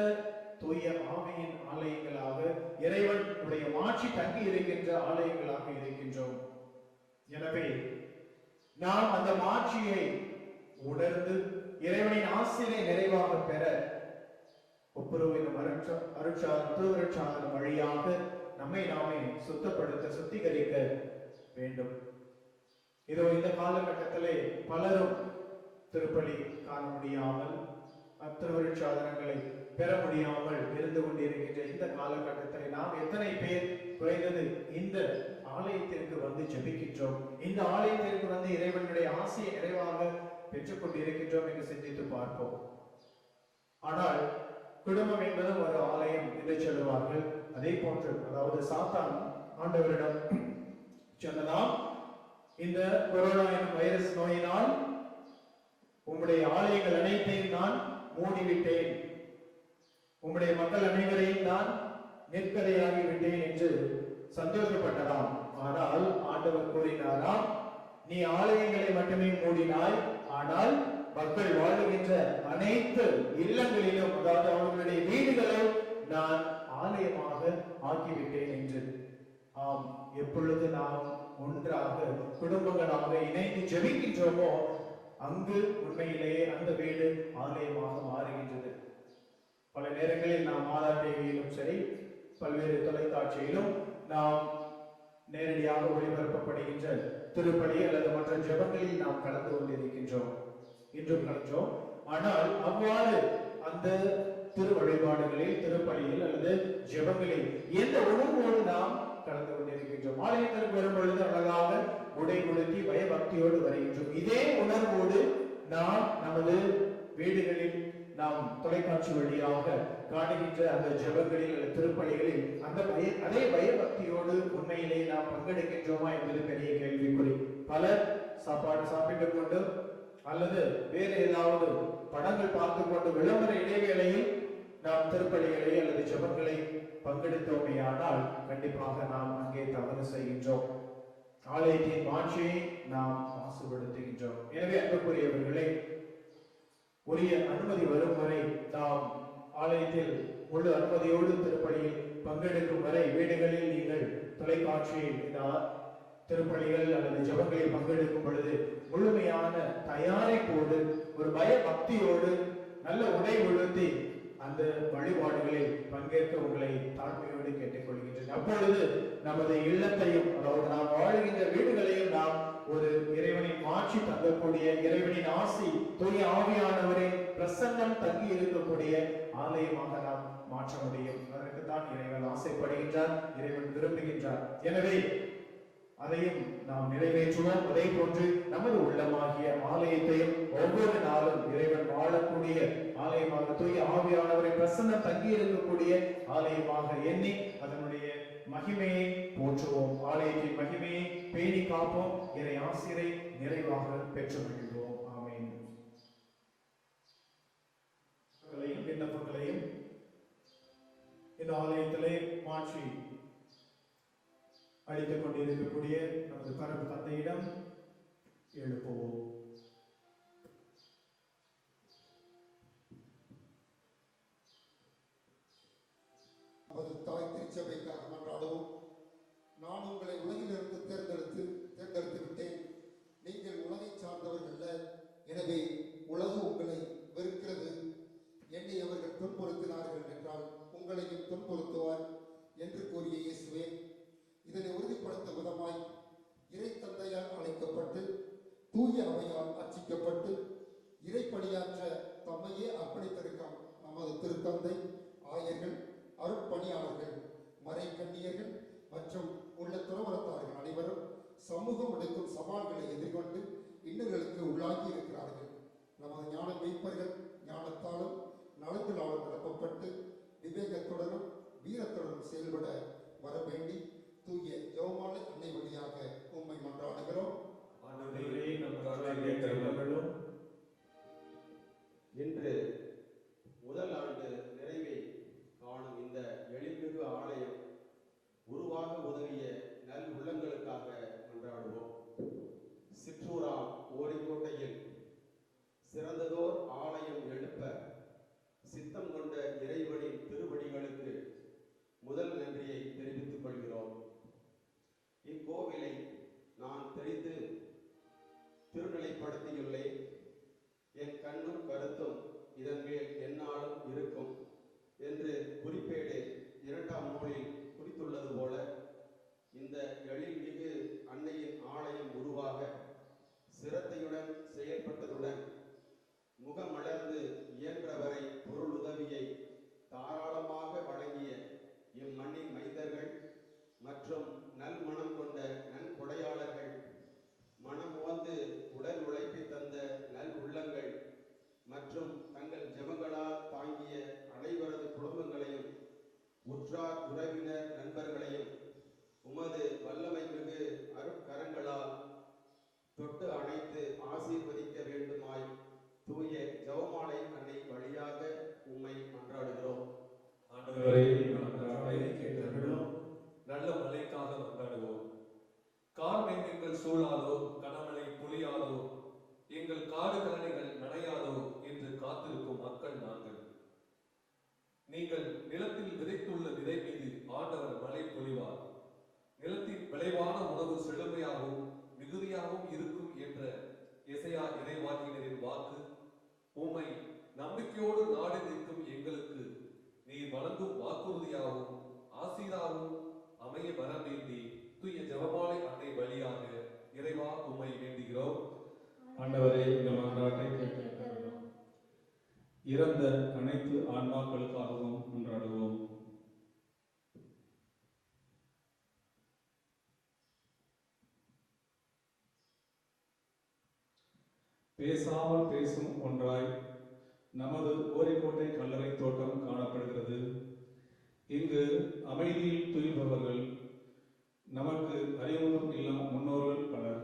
தூய ஆவியின் ஆலயங்களாக, இறைவனுடைய மாட்சி தங்கி இருக்கின்ற ஆலயங்களாக இருக்கின்றோம். எனவே நாம் அந்த மாட்சியை உணர்ந்து இறைவனின் ஆசிரை நிறைவாக பெற ஒப்புரவின் அருட்சாதனம் வழியாக நம்மை நாமே சுத்தப்படுத்த சுத்திகரிக்க வேண்டும். இதோ இந்த காலகட்டத்திலே பலரும் திருப்பலி காண முடியாமல் திருவருட்சாதனங்களை பெற முடியாமல் இருந்து கொண்டிருக்கின்ற இந்த காலகட்டத்தில் நாம் எத்தனை பேர் குறைந்தது இந்த ஆலயத்திற்கு வந்து ஜெபிக்கின்றோம், இந்த ஆலயத்திற்கு வந்து இறைவனுடைய ஆசையை நிறைவாக பெற்றுக் கொண்டிருக்கின்றோம் என்று சிந்தித்து பார்ப்போம். ஆனால் குடும்பம் என்பது ஒரு ஆலயம் என்று சொல்லுவார்கள். அதே போன்று, அதாவது சாத்தான் ஆண்டவரிடம் சொன்னதாம், இந்த கொரோனா எனும் வைரஸ் நோயினால் உம்முடைய ஆலயங்கள் அனைத்தையும் நான் மூடிவிட்டேன், உம்முடைய மக்கள் அனைவரையும் நான் நிற்கதையாகி விட்டேன் என்று சந்தோஷப்பட்டதாம். ஆனால் ஆண்டவர் கூறினாராம், நீ ஆலயங்களை மட்டுமே மூடினாய், ஆனால் மக்கள் வாழுகின்ற அனைத்து இல்லங்களிலும், அதாவது அவர்களுடைய வீடுகளும் நான் ஆலயமாக ஆக்கிவிட்டேன் என்று. ஆம், எப்பொழுது நாம் ஒன்றாக குடும்பங்களாக இணைந்து ஜெபிக்கின்றோமோ அங்கு உண்மையிலேயே அந்த வீடு ஆலயமாக மாறுகின்றது. பல நேரங்களில் நாம் மாதா டிவியிலும் சரி, பல்வேறு தொலைக்காட்சியிலும் நாம் நேரடியாக ஒளிபரப்பப்படுகின்ற திருப்பலி அல்லது மற்ற ஜெபங்களில் நாம் கலந்து கொண்டிருக்கின்றோம், இன்றும் கலந்தோம். ஆனால் அவ்வாறு அந்த திரு வழிபாடுகளில், திருப்பலியில் அல்லது ஜெபங்களில் எந்த உணர்வோடு நாம் கலந்து கொண்டிருக்கின்றோம்? ஆலயத்திற்கு வரும் பொழுது அழகாக உடை உடுத்தி பயபக்தியோடு வருகின்றோம். இதே உணர்வோடு நாம் நமது வீடுகளில் நாம் தொலைக்காட்சி வழியாக காணுகின்ற அந்த ஜெபங்களில் அல்லது திருப்பலிகளில் அதே பயபக்தியோடு உண்மையிலே நாம் பங்கெடுக்கின்றோமா என்பது பெரிய கேள்விக்குறி. பலர் சாப்பாடு சாப்பிட்டுக் கொண்டு அல்லது வேறு ஏதாவது படங்கள் பார்த்து கொண்டு விளம்பர இடைவேளையில் நாம் திருப்பலிகளை அல்லது ஜெபங்களை பங்கெடுத்தோமேயானால் கண்டிப்பாக நாம் அங்கே தவறு செய்கின்றோம், ஆலயத்தின் மாட்சியை நாம் மாசுபடுத்துகின்றோம். எனவே அன்புக்குரியவர்களே, உரிய அனுமதி வரும் வரை நாம் ஆலயத்தில் முழு அனுமதியோடு திருப்பலியில் பங்கெடுக்கும் வரை வீடுகளில் நீங்கள் தொலைக்காட்சியில் திருப்பலிகள் அல்லது ஜெபங்களில் பங்கெடுக்கும் பொழுது முழுமையான தயாரிப்போடு ஒரு பயபக்தியோடு நல்ல உடை உடுத்தி அந்த வழிபாடுகளில் பங்கேற்க உங்களை தாழ்மையோடு கேட்டுக்கொள்கின்றேன். அப்பொழுது நமது இல்லத்தையும், அதாவது நாம் வாழ்கின்ற வீடுகளையும் நாம் ஒரு இறைவனின் மாட்சி தங்கக்கூடிய, இறைவனின் ஆசி, தூய ஆவியானவரின் பிரசன்னம் தங்கி இருக்கக்கூடிய ஆலயமாக நாம் மாற்ற முடியும். அதற்குத்தான் இறைவன் ஆசைப்படுகின்றார், இறைவன் விரும்புகின்றார். எனவே அதையும் நாம் நிறைவேற்றுவோம். அதே போன்று நமது உள்ளமாகிய ஆலயத்தையும் ஒவ்வொரு நாளும் இறைவன் வாழக்கூடிய ஆலயமாக, தூய ஆவியானவரை பிரசன்னம் தங்கி இருக்கக்கூடிய ஆலயமாக எண்ணி அதனுடைய மகிமையை போற்றுவோம், ஆலயத்தின் மகிமையை பேணி காப்போம், இறை ஆசிரை நிறைவாக பெற்று மகிழ்வோம். ஆமென். விண்ணப்பங்களையும் இந்த ஆலயத்திலே மாற்றி அளித்துக் கொண்டிருக்கக்கூடிய நமது பரம தந்தையிடம் எழுப்புவோம். நமது தாய் திருச்சபைக்காக மன்றாடுவோம். நான் உங்களை உலகிலிருந்து தேர்ந்தெடுத்து விட்டேன். நீங்கள் உலகை சார்ந்தவர்கள் அல்ல, எனவே உலகு உங்களை தூய அவையால் அர்ச்சிக்கப்பட்டு இறைப்பணியாற்ற தம்மையே அர்ப்பணித்திருக்கும் நமது திருத்தந்தை, ஆயர்கள், அருட்பணியாளர்கள், மறைக்கண்ணியர்கள் மற்றும் உள்ள துறவரத்தார்கள் அனைவரும் சமூகம் எடுக்கும் சவால்களை எதிர்கொண்டு இன்னல்களுக்கு உள்ளாகி இருக்கிறார்கள். நமது ஞான மீட்பர்கள் ஞானத்தாலும் நலங்களாலும் நிரப்பப்பட்டு விவேகத்துடனும் வீரத்துடனும் செயல்பட வர வேண்டி தூய ஜெபமாலை அன்னை வழியாக உம்மை மன்றாடுகிறோம். இன்று முதல் ஆண்டு நிறைவை காணும் இந்த எழில்மிகு ஆலயம் உருவாக உதவிய நல் உள்ளங்களுக்காக மன்றாடுவோம். சிற்றூரா ஓரிக்கோட்டையில் சிறந்ததோர் ஆலயம் எழுப்ப சித்தம் கொண்ட இறைவனின் திருவடிகளுக்கு முதல் நன்றியை தெரிவித்துக் கொள்கிறோம். இக்கோவிலை நான் தெரிந்து திருநிலைப்படுத்தியுள்ளேன். என் கண்ணும் கருத்தும் இதன் மேல் எந்நாளும் இருக்கும் என்று குறிப்பேடு 2ஆம் நூலில் குறித்துள்ளது போல இந்த எழில்மிகு அன்னையின் ஆலயம் உருவாக சிரத்தையுடன் செயல்பட்டதுடன் முகமலர்ந்து இயன்றவரை பொருளுதவியை தாராளமாக வழங்கிய இம்மண்ணின் மைந்தர்கள் மற்றும் நல்மணம் கொண்ட நன்கொடையாளர்கள், மனம் வந்து உடல் உழைப்பை தந்த நல் உள்ளங்கள் மற்றும் தங்கள் ஜெபங்களால் தாங்கிய அனைவரது குடும்பங்களையும் உற்றார் உறவினர் நண்பர்களையும் உமது வல்லமை மிகு அருட்கரங்களால் தொட்டு அணைத்து ஆசீர்வதிக்க வேண்டுமாய் தூய ஜெபமாலை அன்னை வழியாக உம்மை மன்றாடுகிறோம். ஆண்டவரே, கேட்டருளும். நல்ல மழைக்காக மன்றாடுவோம். கார்மேகங்கள் சூழாதோ, கனமழை பொழியாதோ, எங்கள் காடு கரணைகள் நனையாதோ என்று காத்திருக்கும் மக்கள் நாங்கள். நீங்கள் நிலத்தில் விதைத்துள்ள விதை மீது ஆண்டவர் மழை பொழிவார். நிலத்தின் விளைவான உணவு செழுமையாகவும் மிகுதியாகவும் இருக்கும் என்ற எசையா இறைவாக்கினரின் வாக்கு உம்மை நம்பிக்கையோடு நாடு நிற்கும் எங்களுக்கு நீர் வழங்கும் வாக்குறுதியாகவும் ஆசீராகவும் அமைய வர வேண்டி தூய ஜெபமாலை அன்னை வழியாக இறைவா உம்மை வேண்டுகிறோம். ஆண்டவரே, இந்த மன்றாட்டை கேட்டருளும். இறந்த அனைத்து ஆன்மாக்களுக்காகவும் மன்றாடுவோம். பேசாமல் பேசும் ஒன்றாய் நமது ஓரிக்கோட்டை கல்லறை தோட்டம் காணப்படுகிறது. இங்கு அமைதியில் துயில்பவர்கள் நமக்கு அறிமுகம் இல்லா முன்னோர்கள் பலர்.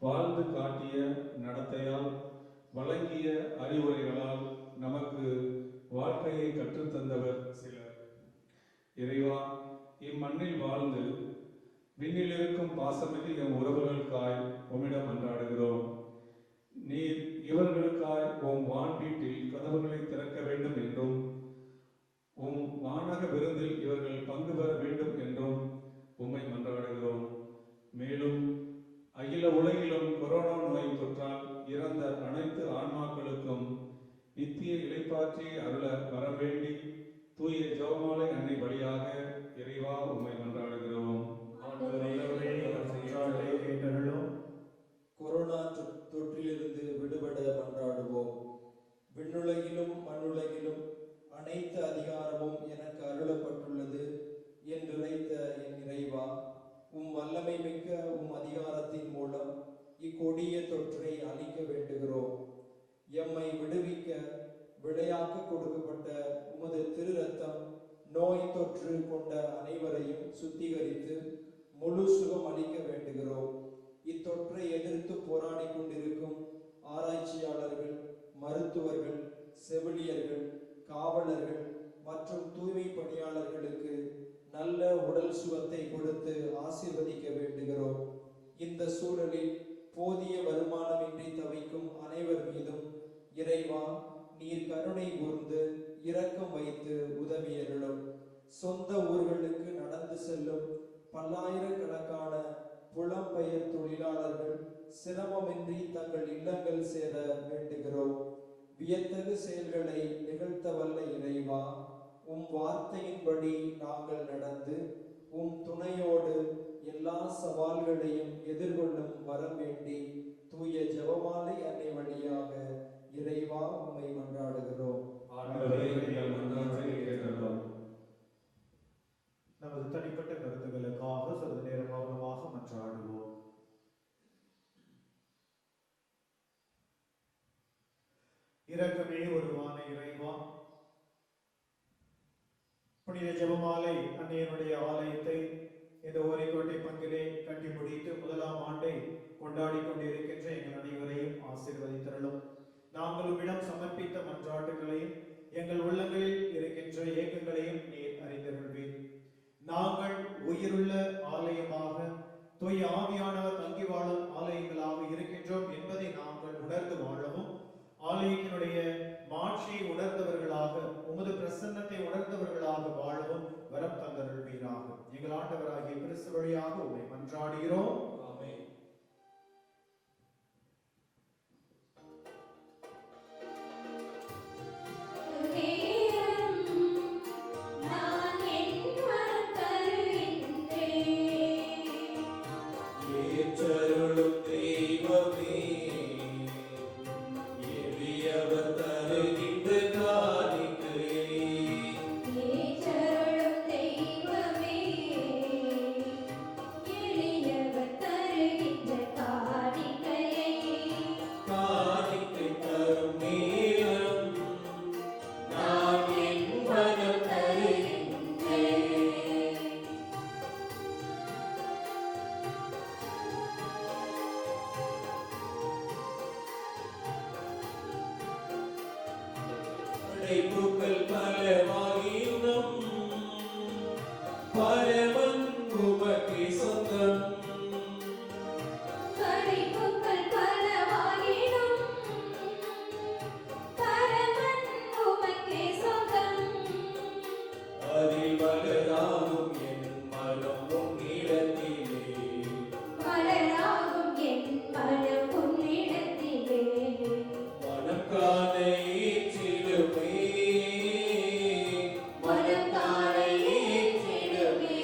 வாழ்ந்து காட்டிய நடத்தையால், வழங்கிய அறிவுரைகளால் நமக்கு வாழ்க்கையை கற்றுத்தந்தவர் சிலர். இறைவா, இம்மண்ணில் வாழ்ந்து விண்ணில் இருக்கும் பாசமிகு எம் உறவுகளுக்காய் உம்மிடம் மன்றாடுகிறோம். நீர் இவர்களுக்காய் உம் வான் வீட்டில் கதவுகளை திறக்க வேண்டும் என்றும் உம் வானக விருந்தில் இவர்கள் பங்கு பெற வேண்டும் என்றும் உம்மை மன்றாடுகிறோம். மேலும் அகில உலகிலும் கொரோனா நோய் தொற்றால் இறந்த அனைத்து ஆன்மாக்களுக்கும் நித்திய இளைப்பாற்றி அருள வர வேண்டி தூய ஜெபமாலை அன்னை வழியாக இறைவா உம்மை மன்றாடுகிறோம். கொரோனா தொற்றிலிருந்து விடுபட மன்றாடுவோம். விண்ணுலகிலும் மண்ணுலகிலும் அனைத்து அதிகாரமும் எனக்கு அருளப்பட்டுள்ளது என்றுரைத்த என் இறைவா, உம் வல்லமை மிக்க உம் அதிகாரத்தின் மூலம் இக்கொடிய தொற்றை அழிக்க வேண்டுகிறோம். எம்மை விடுவிக்க விடையாக்க கொடுக்கப்பட்ட உமது திரு ரத்தம் நோய் தொற்று கொண்ட அனைவரையும் சுத்திகரித்து முழு சுகம் அளிக்க வேண்டுகிறோம். இத்தொற்றை எதிர்த்து போராடி கொண்டிருக்கும் ஆராய்ச்சியாளர்கள், மருத்துவர்கள், செவிலியர்கள், காவலர்கள் மற்றும் தூய்மை பணியாளர்களுக்கு நல்ல உடல் சுகத்தை கொடுத்து ஆசீர்வதிக்க வேண்டுகிறோம். இந்த சூழலில் போதிய வருமானமின்றி தவிக்கும் அனைவர் மீதும் இறைவா நீர் கருணை கூர்ந்து இரக்கம் வைத்து உதவியருளும். சொந்த ஊர்களுக்கு நடந்து செல்லும் பல்லாயிரக்கணக்கான புலம்பெயர் தொழிலாளர்கள் சிரமமின்றி தங்கள் இல்லங்கள் சேர வேண்டுகிறோம். வியத்தகு செயல்களை நிகழ்த்த வல்ல இறைவா, உம் வார்த்தையின்படி நாங்கள் நடந்து உம் துணையோடு எல்லா சவால்களையும் எதிர்கொள்ளும் வரம் வேண்டி தூய ஜெபமாலை அன்னை வழியாக இறைவா உம்மை மன்றாடுகிறோம். ஆண்டவரே, எங்கள் மன்றாட்டை கேட்டருளும். நமது தனிப்பட்ட கருத்துக்களுக்காக சிறிது நேரம் மௌனமாக மன்றாடுவோம். இரக்கமே உருவான இறைவா, புனித ஜெபமாலை அன்னையனுடைய ஆலயத்தை இந்த ஓரிக்கோட்டை பங்கிலே கட்டி முடித்து முதலாம் ஆண்டை கொண்டாடி கொண்டிருக்கின்ற எங்கள் அனைவரையும் ஆசீர்வதித்தருளும். நாங்கள் உம்மிடம் சமர்ப்பித்த மன்றாட்டுகளையும் எங்கள் உள்ளங்களில் இருக்கின்ற ஏக்கங்களையும் நீர் அறிந்தருள்வீர். நாங்கள் உயிருள்ள ஆலயமாக தூய ஆவியானவர் தங்கி வாழும் ஆலயங்களாக இருக்கின்றோம் என்பதை நாங்கள் உணர்ந்து வாழவும், ஆலயத்தினுடைய மாட்சியை உணர்ந்தவர்களாக, உமது பிரசன்னத்தை உணர்ந்தவர்களாக வாழவும் வரம் தந்தருள்வீராக. எங்கள் ஆண்டவராகிய கிறிஸ்து வழியாக உம்மை மன்றாடுகிறோம். ஆமென். நான் என் வரம் தருகின்றேன். ஏற்றருளும் தெய்வமே, எளியவர் தருகின்ற காணிக்கையை ஏற்றருளும் தெய்வமே, எளியவர் தருகின்ற காணிக்கையை காணிக்கை தரும் நேரம் நான் என் வரம் தருகின்றேன். படைப்புகள் பலவாயினும் பரமன் உமக்கே சொந்தம். படைப்புகள் பலவாயினும் பரமன் உமக்கே சொந்தம். அதில் வளராகும் என் மனம் உன்னிடத்திலே, மலராகும் என் மனம் உன்னிடத்திலே. மனக்கான ஏற்றிடுமே, மனத்தார ஏற்றிடுமே.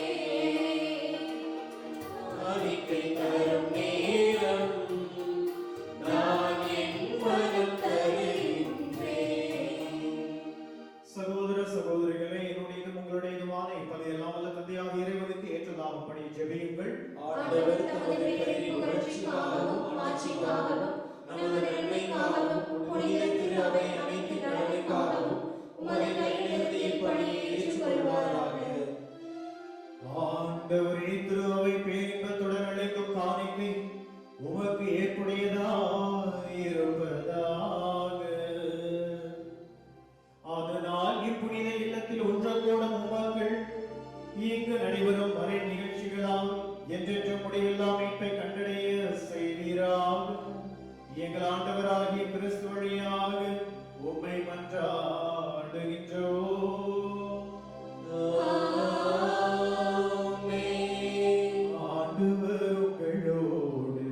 காணிக்கை தரும் நேரம் நான் என் வரம் தருகின்றேன். சகோதர சகோதரிகளே, என்னுடையதும் உங்களுடையதுமான இப்பதையெல்லாம் வல்ல தந்தையாக இறைவனுக்கு ஏற்றதாகும்படி ஜெபியுங்கள். ஆண்டவர் தமது பெயரின் புகழ்ச்சிக்காகவும் மாட்சிக்காகவும் நமது நன்மைக்காகவும் புனித திரு அவை அனைத்து நலனுக்காகவும் உமது கையிலிருந்து இப்பணியை ஏற்றுக்கொள்வாராக. ஆண்டவரே, திரு அவை பேரின்பத்துடன் அழைக்கும் காணிக்கை உமக்கு ஏற்புடையதாயிருப்பதாக. அதனால் இப்புனித இல்லத்தில் ஒன்றக்கூடும் உமக்கள் இங்கு நடைபெறும் மறை நிகழ்ச்சிகளால் என்றென்றும் முடிவில்லா மீட்பை கண்டடைய செய்வீராக. எங்கள் ஆண்டவராகிய கிறிஸ்து வழியாக உம்மை மன்றாடுகின்றோம். ஆமென். ஆண்டவர் உங்களோடு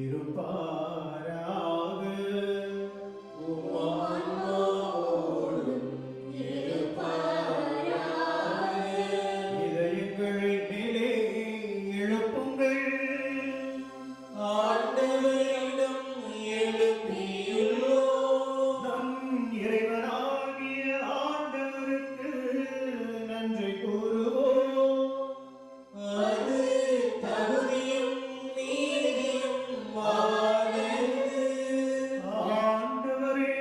இருப்பாராக. உம் ஆன்மாவோடும் இருப்பாராக. இதயங்களை மேலே எழுப்புங்கள். ஆண்டவரிடம் எழுப்பியுள்ளோம். நம் இறைவனாகிய ஆண்டவருக்கு நன்றி கூறுவோம். அது தகுதியும் நீதியுமானது. ஆண்டவரே,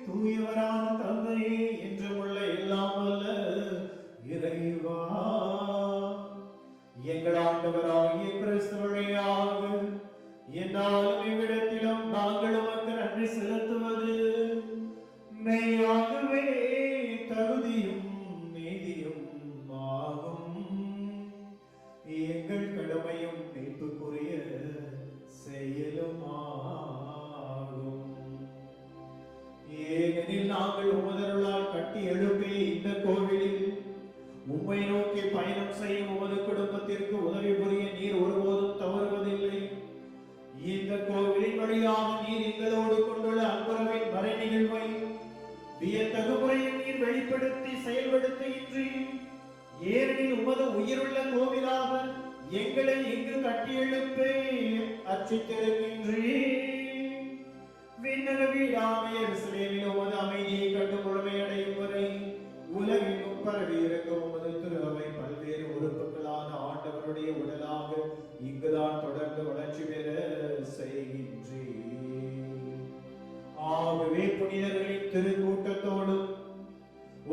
தூயவரான தந்தையே, என்றுமுள்ள எல்லாம் வல்ல இறைவா, எங்கள் ஆண்டவராகிய கிறிஸ்து வழியாக என்னாலும் இவ்விடத்திலும் நாங்கள் உமக்கு நன்றி செலுத்துவது மெய்யாகவே தகுதியும் நீதியும் ஆகும். எங்கள் கடமையும் மீட்புக்குரிய செயலும் ஆகும். ஏனெனில் நாங்கள் உமதருளால் கட்டி எழுப்பிய இந்த கோவிலில் உம்மை நோக்கி பயணம் செய்யும் உமது குடும்பத்திற்கு உதவி புரிய நீர் ஒருபோதும் தவறுவதில்லை. இந்த கோவிலின் வழியாக நீர் எங்களோடு கொண்டுள்ள அன்புறவின் மறை நிகழ்வை வியத்தகு முறையில் நீர் வெளிப்படுத்தி செயல்படுத்துகின்றீர். ஏனெனில் உமது உயிருள்ள கோவிலாக எங்களை இங்கு கட்டியெழுப்பே பட்சித்திருக்கின்றீர். விண்ணக வீடான எருசலேமில் உமது அமைதியை கண்டு முழுமையடையும் வரை உலகெங்கும் பரவி இருக்கும் உமது திரு அவை பல்வேறு உறுப்புகளான ஆண்டவருடைய உடலாக இங்குதான் தொடர்ந்து வளர்ச்சி பெற செய்கின்றீர். ஆகவே புனிதர்களின் திருக்கூட்டத்தோடும்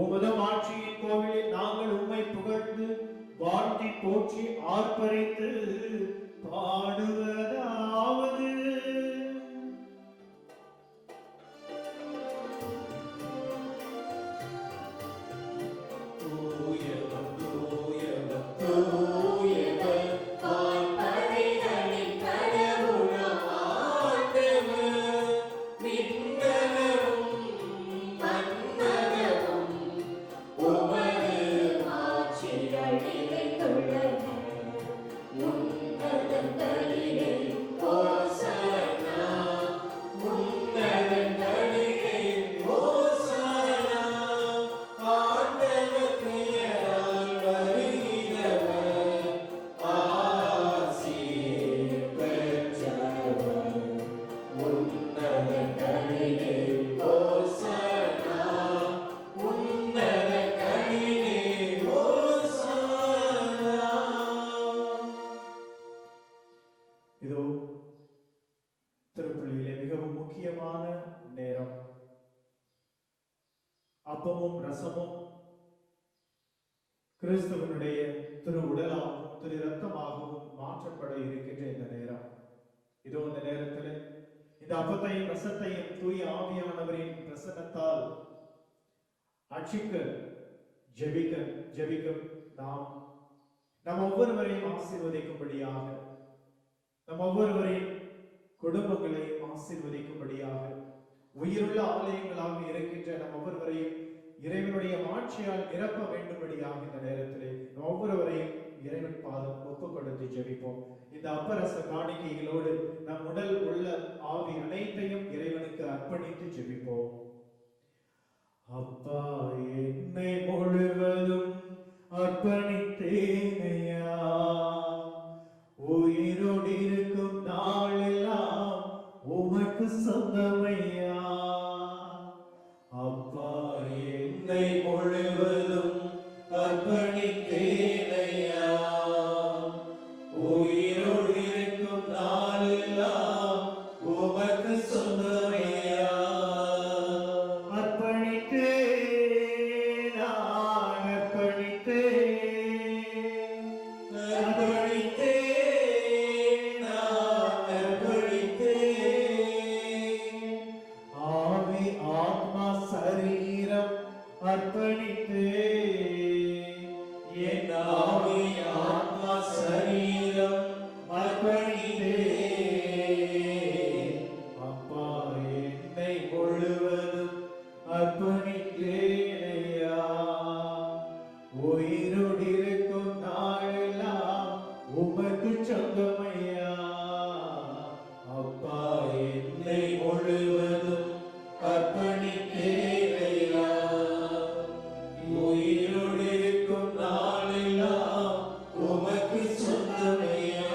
உமது ஆட்சியின் கோவிலில் நாங்கள் உம்மை புகழ்ந்து வாழ்த்தி போற்றி ஆர்ப்பரித்து பாடுவதாவது. தூயவர் வான்படைகளின் கடவுளாம் ஆண்டவர், விண்ணகமும் மண்ணகமும் உமது ஆட்சியால் நிறைந்துள்ளன. உன்னதங்களிலே ஓசன்னா, உன்னதங்களிலே ஓசன்னா. ஆண்டவர் பெயரால் வருகிறவர், ஆசீர் பெற்றவர். உன்னதங்களிலே ஓசன்னா, உன்னதங்களிலே ஓசன்னா. இதோ திருப்பலியிலே மிகவும் முக்கியமான நேரம். அப்பமும் ரசமும் கிறிஸ்துவனுடைய திரு உடலாகவும் திரு இரத்தமாகவும் மாற்றப்பட இருக்கின்ற இந்த நேரம். இதோ இந்த நேரத்தில் இந்த அப்பத்தையும் ரசத்தையும் தூய ஆவியானவரின் பிரசன்னத்தால் அர்ச்சிக்க ஜெபிக்க நாம் ஒவ்வொருவரையும் ஆசீர்வதிக்கும்படியாக, நம் ஒவ்வொருவரையும் குடும்பங்களையும் ஆசீர்வதிக்கும்படியாக, உயிருள்ள ஆலயங்களாக இருக்கின்ற நம் ஒவ்வொருவரையும் இறைவனுடைய ஆட்சியால் நிரப்ப வேண்டும்படியாக இந்த நேரத்திலே நம் ஒவ்வொருவரையும் இறைவன் பாதம் ஒப்புக் கொடுத்து ஜெபிப்போம். இந்த அப்பரச காணிக்கைகளோடு நம் உடல் உள்ள ஆவி அனைத்தையும் இறைவனுக்கு அர்ப்பணித்து ஜெபிப்போம். அப்பா, என்னை முழுவதும் அர்ப்பணித்தேனையா, உயிரோடு இருக்கும் நாளெல்லாம் உமக்கு சொந்தமையா. அப்பா, என்னை முழுவதும் அர்ப்பணித்தேனையா, உயிரோடு இருக்கும் நாளெல்லாம் உமக்கு சொந்தமையா. அர்ப்பணித்தேன், நான் அர்ப்பணித்தேன், அர்ப்பணித்தேன், நான் அர்ப்பணித்தேன். ஆவி ஆத்மா சரீரம் அர்ப்பணித்தேன், என் ஆவி ஆத்மா சரீரம் அர்ப்பணித்தேன். அப்பா, என்னை முழுவதும் அர்ப்பணித்தேனையா, உயிரோடு இருக்கும் நாளெல்லாம் உமக்கு சொந்தமையா. அப்பா, என்னை முழுவதும் அர்ப்பணித்தேனையா, உயிரோடு இருக்கும் நாளெல்லாம் உமக்கு சொந்தமையா.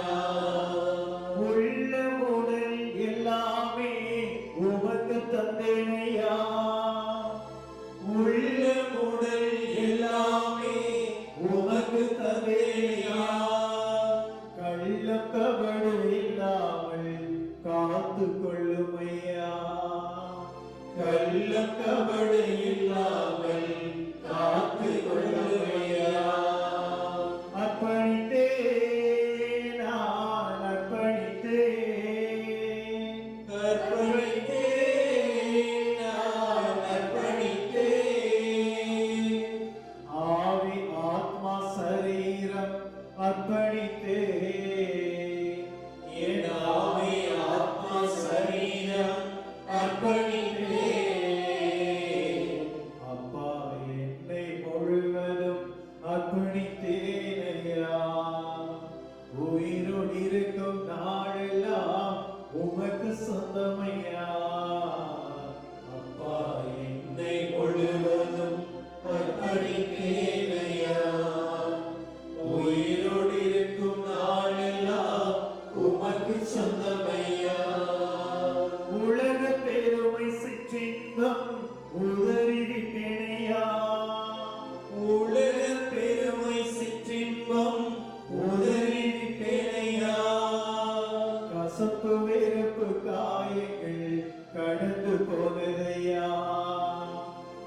கசப்பு வெறுப்பு காயங்கள் கடந்து போனதையா,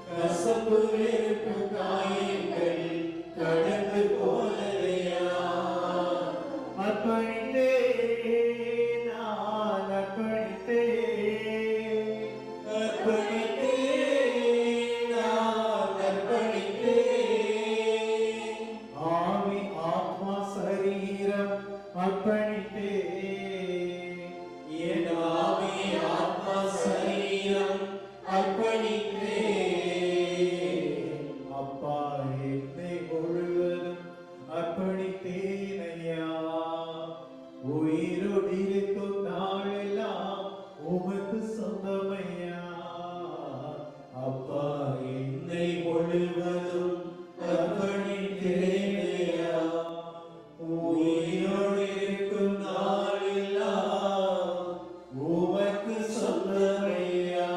கசப்பு வெறுப்பு காயங்கள் கடந்து போனதையா, அர்ப்பணித்தேன் நான் அர்ப்பணித்தேன், அர்ப்பணித்தேன் நான் அர்ப்பணித்தேன், ஆவி ஆத்மா சரீரம் அர்ப்பணித்தேன், என் ஆவி ஆத்மா சரீரம் அர்ப்பணித்தேன், அப்பா என்னை முழுவதும் அர்ப்பணித்தேன் ஐயா, உயிரோடு இருக்கும் நாளெல்லாம் உமக்கு சொந்தமையா, அப்பா என்னை முழுவதும் அர்ப்பணித்தேன் ஐயா, உயிரோடு இருக்கும் நாளெல்லாம் உமக்கு சொந்தமையா.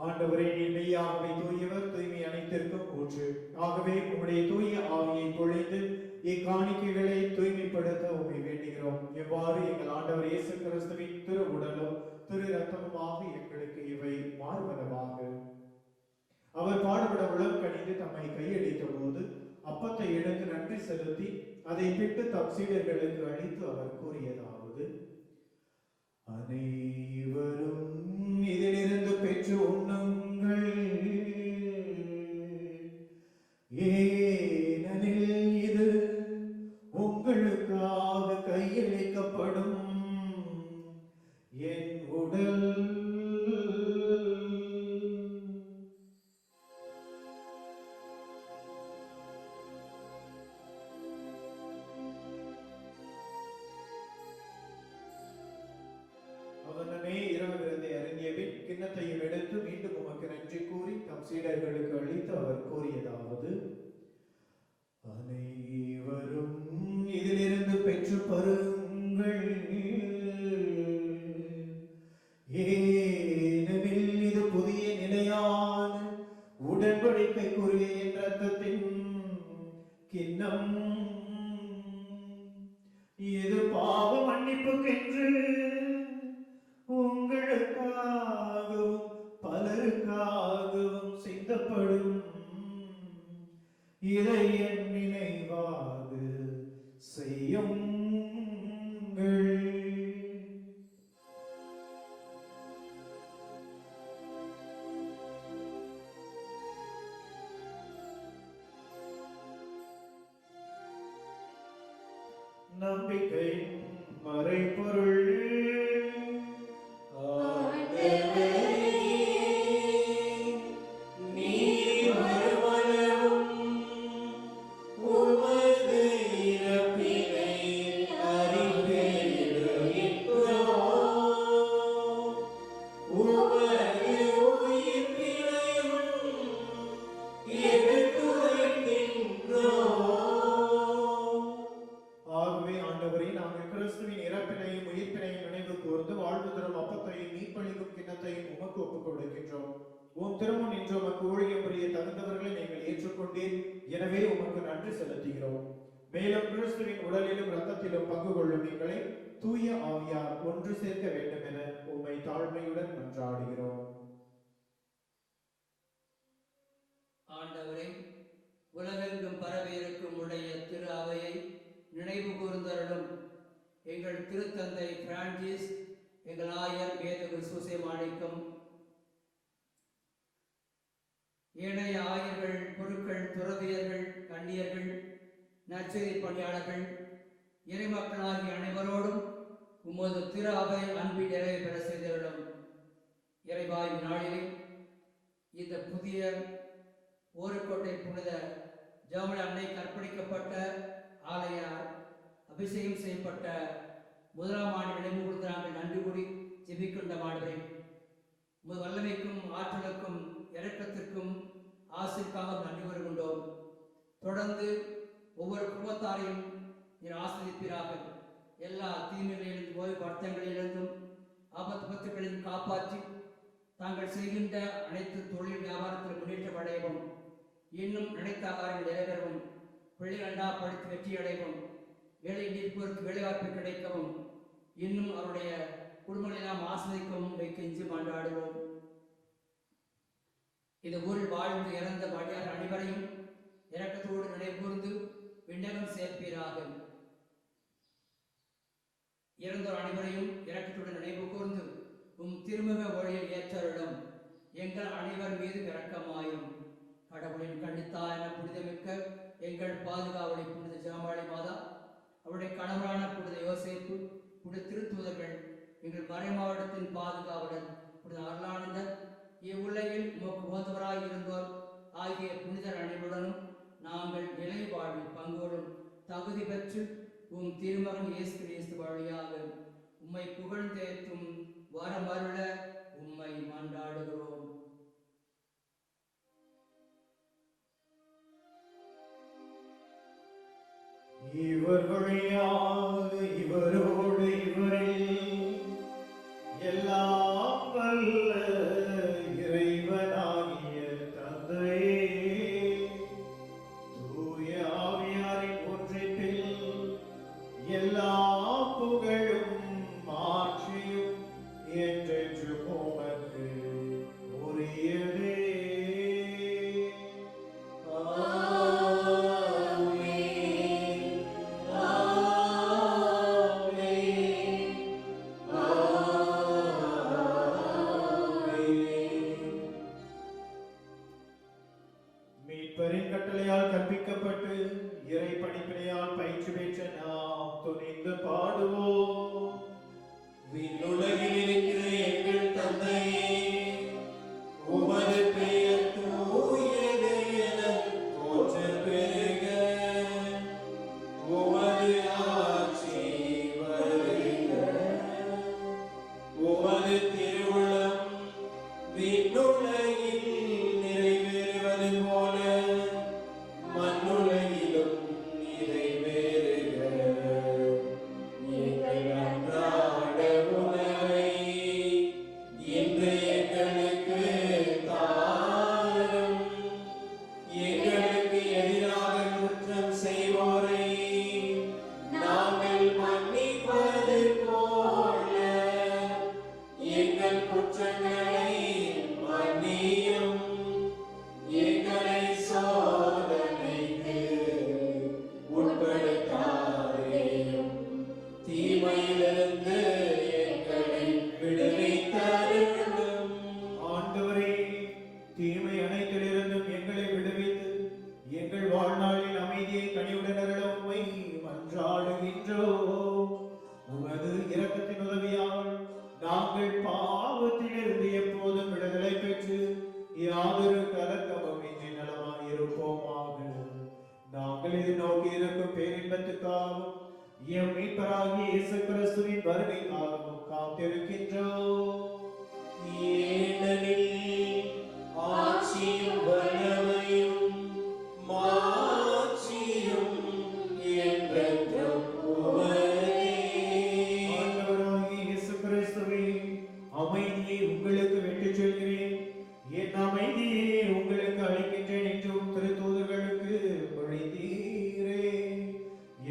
ஆண்டவரே நீர் மெய்யாகவே தூயவர், தூய்மை அனைத்திற்கும் ஊற்று. ஆகவே உம்முடைய தூய ஆவியை பொழிந்து இக்காணிக்கைகளை தூய்மைப்படுத்த உம்மை வேண்டுகிறோம். இவ்வாறு எங்கள் ஆண்டவர் இயேசு கிறிஸ்துவின் திரு உடலும் திரு ரத்தமுமாக எங்களுக்கு இவை மாறுவனவாக. அவர் பாடுபட உளம் கணிந்து தம்மை கையளித்த போது அப்பத்தை எடுத்து நன்றி செலுத்தி அதை பிட்டு தம் சீடர்களுக்கு அளித்து அவர் கூறியதாவது: அனைவரும் இதிலிருந்து பெற்று உண்ணுங்கள், ஏனெனில் இது உங்களுக்காக கையளிக்கப்படும் என் உடல். அவனே இரவு விருந்தை அருந்திய பின் கிண்ணத்தையும் எடுத்து மீண்டும் உமக்கு நன்றி கூறி தம் சீடர்களுக்கு அளித்து அவர் கூறியதாவது: அனைவரும் இதிலிருந்து பெற்று பருங்கள், ஏனெனில் இது புதிய நிலையான உடன்படிக்கைக்குரிய என் இரத்தத்தின் கிண்ணம், இது பாவ மன்னிப்புக்கென்று உங்களுக்காகவும் பலருக்காகவும் சிந்தப்படும். இதை என் நினைவாக செய்யுங்கள். நம்பிக்கையின் மறைபொருள். ஆண்டவரே, நீர் வருமளவும் உமது இறப்பினை அறிக்கையிடுகின்றோம். உமது உயிர்ப்பினையும் எடுத்துரைக்கின்றோம். ஆகவே ஆண்டவரே, நாங்கள் கிறிஸ்துவின் இறப்பினையும் உயிர்ப்பினையும் நினைவு கூர்ந்து வாழ்வு தரும் அப்பத்தையும் மீட்பளிக்கும் கிண்ணத்தையும் உமக்கு ஒப்புக் கொடுக்கின்றோம். உம் திருமுன் நின்று உமக்கு ஊழியம் புரிய தகுந்தவர்களை நீங்கள் ஏற்றுக்கொண்டீர். எனவே உமக்கு நன்றி செலுத்துகிறோம். மேலும் கிறிஸ்துவின் உடலிலும் இரத்தத்திலும் பங்கு கொள்ளும் எங்களை தூய ஆவியார் ஒன்று சேர்க்க வேண்டும் என உம்மை தாழ்மையுடன் மன்றாடுகிறோம். ஆண்டவரே, உலகெங்கும் பரவியிருக்கும் உடைய திரு அவையை நினைவு கூர்ந்தருளும். எங்கள் திருத்தந்தை பிரான்சிஸ், எங்கள் ஆயர் மேதகு சூசை மாணிக்கம், ஏனைய ஆயர்கள், குருக்கள், துறவியர்கள், கண்ணியர்கள், நற்செய்தி பணியாளர்கள், இறைமக்களாகிய அனைவரோடும் உமது திரு அவை அன்பின் நிறைவு பெற செய்தருளும். இறைவாய் நாளிலே இந்த புதிய ஓருக்கோட்டை புனித ஜெர்மனி அன்னைக்கு அர்ப்பணிக்கப்பட்ட ஆலய அபிஷேகம் செய்யப்பட்ட முதலாம் ஆண்டு நினைவு கொடுத்து நாங்கள் நன்றி கூறி ஜெபிக்கின்ற ஆண்டவரே, உமது வல்லமைக்கும் ஆற்றலுக்கும் இரக்கத்திற்கும் ஆசிற்காக நன்றி கூறுகின்றோம். தொடர்ந்து ஒவ்வொரு குடும்பத்தாரையும் நீர் ஆசிரியப்பீராக. எல்லா தீமைகளிலிருந்து ஓய்வு வருத்தங்களிலிருந்தும் ஆபத்து பத்துகளிலும் காப்பாற்றி தாங்கள் செய்கின்ற அனைத்து தொழில் வியாபாரத்தில் முன்னேற்றம் அடையவும், இன்னும் நினைத்த காரியங்கள் நிறைவேறவும் பிள்ளைகளா படித்து வெற்றியடைவும், வேலை நிற்போருக்கு வேலைவாய்ப்பு கிடைக்கவும், இன்னும் அவருடைய குடும்பங்களை நாம் ஆஸ்வதிக்கவும் கெஞ்சி மன்றாடுவோம். இந்த ஊரில் வாழ்ந்து இறந்த வழியார் அனைவரையும் இரக்கத்தோடு நினைவு கூர்ந்து விண்ணகம் சேர்ப்பீராக. இறந்தோர் அனைவரையும் இரக்கத்தோடு நினைவு கூர்ந்து திருமுக ஒளியில் ஏற்றருளும். எங்கள் அனைவர் மீது இரக்கமாயும். கடவுளின் கண்ணித்தான புனிதமிக்க எங்கள் பாதுகாவலி புனித ஜெபமாலை மாதா, அவருடைய கணவரான புனித யோசேப்பு, புனித திருத்தூதர்கள், எங்கள் மறை மாவட்டத்தின் பாதுகாவலர் புனித அருளானந்தர், இவ்வுலகில் உமக்கு உகந்தவராய் இருந்தோர் ஆகிய புனிதர் அனைவருடனும் நாங்கள் நிலை வாழ்வில் பங்கோடும் தகுதி பெற்று திருமகன் இயேசு கிறிஸ்து வழியாக உம்மை புகழ்ந்தேற்றும் வரமருள உம்மை மன்றாடுகிறோம். இவர் வழியாக இவரோடு இவரில் எல்லாம் வல்ல இறைவனாகிய தந்தையே, தூய ஆவியாரின் ஒன்றிப்பில் எல்லா புகழும் மாட்சியும் என்றென்றும் உமக்கு உரியதே. மீட்பரின் கட்டளையால் கற்பிக்கப்பட்டு இறை பணிப்பினையால் பயிற்சி பெற்ற நாம் துணிந்து பாடுவோம். விண்ணுலகில் இருக்கிற எங்கள் தந்தையே, உமது பெயர் தூயது என போற்றப் பெறுக. உமது ஆட்சி வருக. உமது திருவுளம் விண்ணுலகில் நிறைவேறுவது போல மண்ணுலகிலும் நிறைவேறுக. எங்கள் அன்றாட உணவை இன்று எங்களுக்கு தாரும். எங்களுக்கு எதிராக குற்றம் செய்வோரை நாங்கள் மன்னிப்பது போல எங்கள் குற்றங்களை மன்னியும். எங்களை சோதனைக்கு உட்படுத்தாதேயும், தீமையிலிருந்து எங்களை விடுவித்தருளும். ஆண்டவரே, தீமை அனைத்திலிருந்தும் எங்களை விடுவித்து எங்கள் வாழ்நாளில் அமைதியை கனிவுடன் அருள உம்மை மன்றாடுகின்றோம். உமது இரக்கத்தின் உதவியால் நாங்கள் பாவத்திலிருந்து எப்போதும் விடுதலை பெற்று யாதொரு கலக்கமும் இன்றி நலமாயிருப்போமாக. நாங்கள் இது நோக்கி இருக்கும் பேரின்பத்துக்காகவும் எம் மீட்பராகிய இயேசு கிறிஸ்துவின் வருகைக்காகவும் காத்திருக்கின்றோம். ஏனெனில் ஆட்சியும் வல்லமையும் மாட்சியும் என்றென்றும் உமதே. ஆண்டவராகிய இயேசு கிறிஸ்துவே, அமைதியை உங்களுக்கு விட்டுச் செல்கிறேன், என் அமைதியை உங்களுக்கு அளிக்கின்றேன் என்றும் திருத்தூதர்களுக்கு மொழிந்தீரே.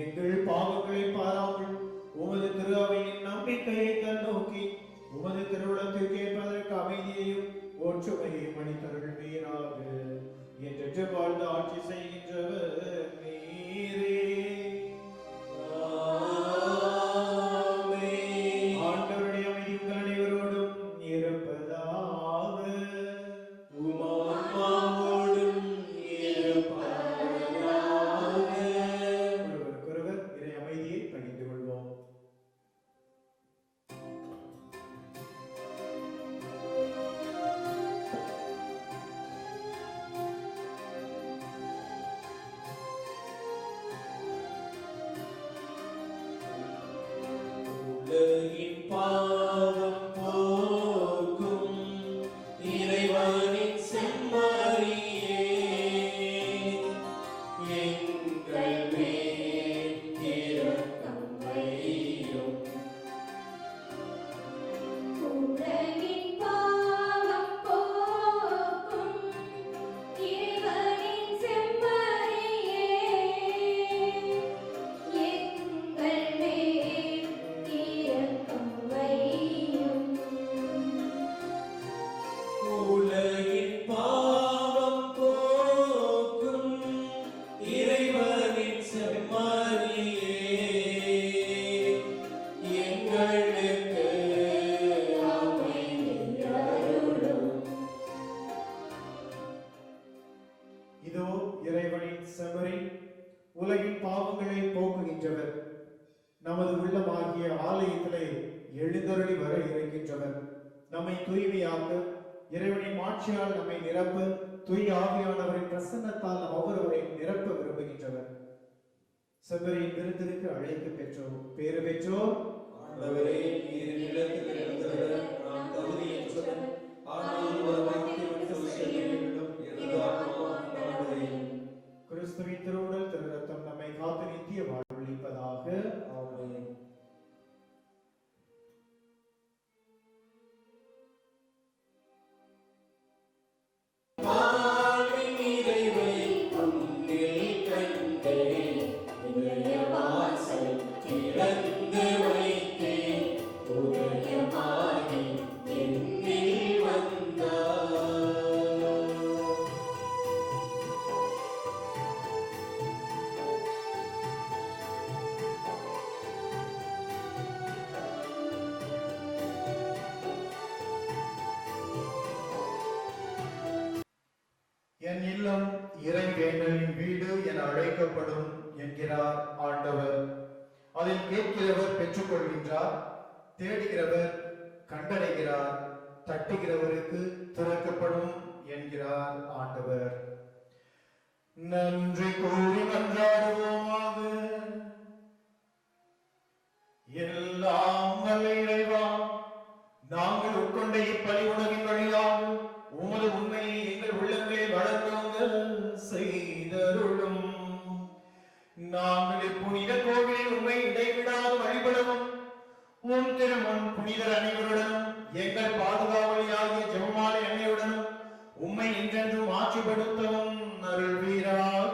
எங்கள் பாவங்களை பாராமல் உமது திரு அவையின் நம்பிக்கையை கண்ணோக்கி உமது திருவுளத்திற்கு ஏற்பதற்கு அமைதியையும் ஒற்றுமையையும் அளித்தருள்வீராக. என்று வாழ்ந்து ஆட்சி செய்கின்றவர் நீரே. ஆண்டவருடைய அமைதி உங்கள் அனைவரோடும் இருப்பதாக. உமாவோடும் இருப்பாயாக. ஒருவருக்கொருவர் இறை அமைதியை பகிர்ந்து கொள்வோம். உலகின் பாவம் போக்கும் இறைவனின் செம்மறியே, எங்கள் மேல் இரக்கம் வையும். உலகின் பாவம் போக்கும் இறைவனின் செம்மறியே, எழுந்தருளி வர இருக்கின்றவர். நம்மை தூய்மையாக்க, இறைவனின் மாட்சியால் நம்மை நிரப்ப, தூய் ஆவியானவரின் பிரசன்னத்தால் நம் ஒவ்வொருவரையும் நிரப்ப விரும்புகின்றவர். செவ்வரின் விருந்திற்கு அழைக்க பெற்றோர், பேறு பெற்றோர். ஆண்டவரே, நீர் நிலத்தில் எழுந்தருள நான் தகுதியற்றவன். ஆனாலும் ஒரு வார்த்தை மட்டும் சொல்ல வேண்டும். எனது ஆத்மா நாடுகிறேன். கிறிஸ்துவின் திருவுடல் திரு ரத்தம் நம்மை காத்து நித்திய வாழ்வளிப்பதாக. ஆமென். வாழ்வின் நிறைவை உன்னில் கண்டேன். இதய வாசல் திறந்து வைத்தேன். உதயமாகி என்னில் வந்தாய். என் இல்லம் இறைவேண்டலின் வீடு என அழைக்கப்படும் என்கிறார் ஆண்டவர். அதில் கேட்கிறவர் பெற்றுக்கொள்கின்றார், தேடுகிறவர் கண்டடைகிறார், தட்டுகிறவருக்கு திறக்கப்படும் என்கிறார் ஆண்டவர். நன்றி கூறி மன்றாடுவோமாக. எல்லாம் வல்ல இறைவா, நாங்கள் உட்கொண்ட இப்பலி உணவின் வழியாக உமது உண்மையை எங்கள் உள்ளங்களில் வளர்ந்தோங்க செய்தருளும். நாங்கள் புனித கோவிலில் உண்மை இடைவிடாது வழிபடவும், உன் திருமண் புனிதர் அனைவருடனும் எங்கள் பாதுகாவலியாகிய ஜெபமாலை அன்னையுடனும் உம்மை என்றென்றும் ஆட்சிப்படுத்தவும் அருள்வீராக.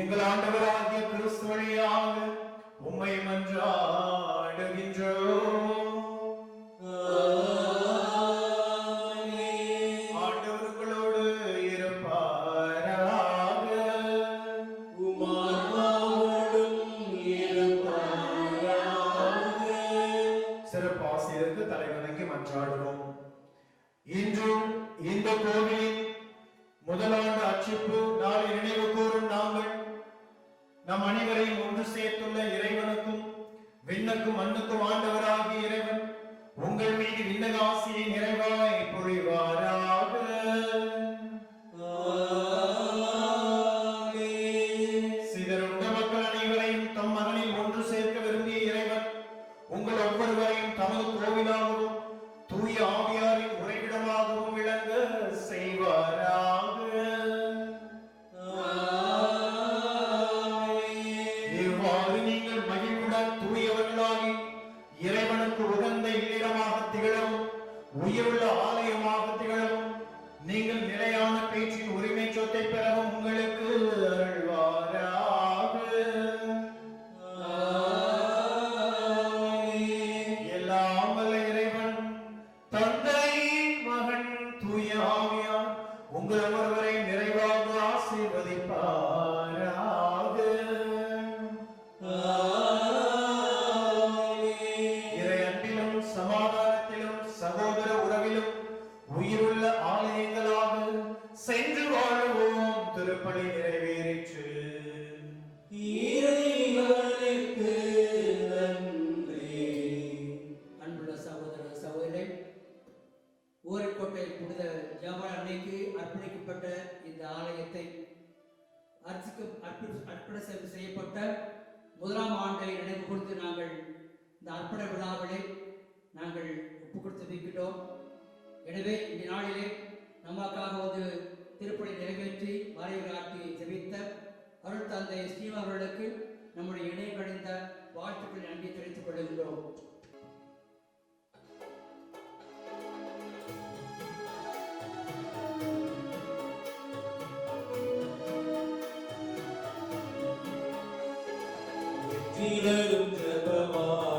எங்கள் ஆண்டவராகிய கிறிஸ்து வழியாக உம்மை மன்றாடுகின்றோம். ஆண்டவர்களோடு இருப்பாராக. சிறப்பாசிரியருக்கு தலைவணங்கி மன்றாடுவோம். இன்று இந்த கோவிலின் முதலாண்டு அச்சிப்பு நாளை நினைவு கூறும் நாங்கள் நம் அனைவரையும் ஒன்று சேர்த்துள்ள இறைவனுக்கும் விண்ணுக்கும் மண்ணுக்கும் ஆண்டவராகிய இறைவன் உங்கள் மீது விண்ணக ஆசியை நிறைவாய் பொழிவாராக. சிதறுண்ட மக்கள் அனைவரையும் தம் மகனில் ஒன்று சேர்க்க விரும்பிய இறைவன் உங்கள் ஒவ்வொருவரையும் தமது கோவிலாகவும் தூய ஆவியாரின் உறைவிடமாகவும் விளங்க செய்வாராக. இவ்வாறு நீங்கள் மகிழ்வுடன் தூயவர்களாகி இறைவனுக்கு உகந்த இல்லிடமாக திகழவும், உயிருள்ள ஆலயமாக திகழவும், நீங்கள் நிலையான பேச்சின் உரிமை சொத்தை பெறவும் உங்களுக்கு அருள்வாராக. எல்லாம் வல்ல இறைவன் தந்தை, மகன், தூய ஆவியார் உங்கள் ஒவ்வொருவரை நிறைவாக ஆசீர்வதிப்பாராக. இறை அன்பிலும் சமாதானத்திலும் சகோதர உறவிலும் உயிருள்ள ஆலயங்களாக சென்று வாழுவோம். திருப்பலி நிறைவேறிற்று. இறைவனுக்கு நன்றி. அன்புள்ள சகோதர சகோதரே, ஊரைக்கோட்டை புனித ஜெபமாலை அன்னைக்கு அர்ப்பணிக்கப்பட்ட இந்த ஆலயத்தை அர்ப்பண செய்யப்பட்ட முதலாம் ஆண்டை நினைவு கொடுத்து நாங்கள் இந்த அர்ப்பண விழாவிலே நாங்கள் ஒப்பு கொடுத்து வைக்கின்றோம். எனவே இந்த நாளிலே நமக்காக வந்து திருப்பலி நிறைவேற்றி வரைவுரையாற்றி ஜெபித்த அருள் தந்தை ஸ்ரீவா அவர்களுக்கு நம்முடைய இணையகழிந்த வாழ்த்துக்களை நன்றி தெரிவித்துக் கொள்கின்றோம். திரளும் ஜெபமாலை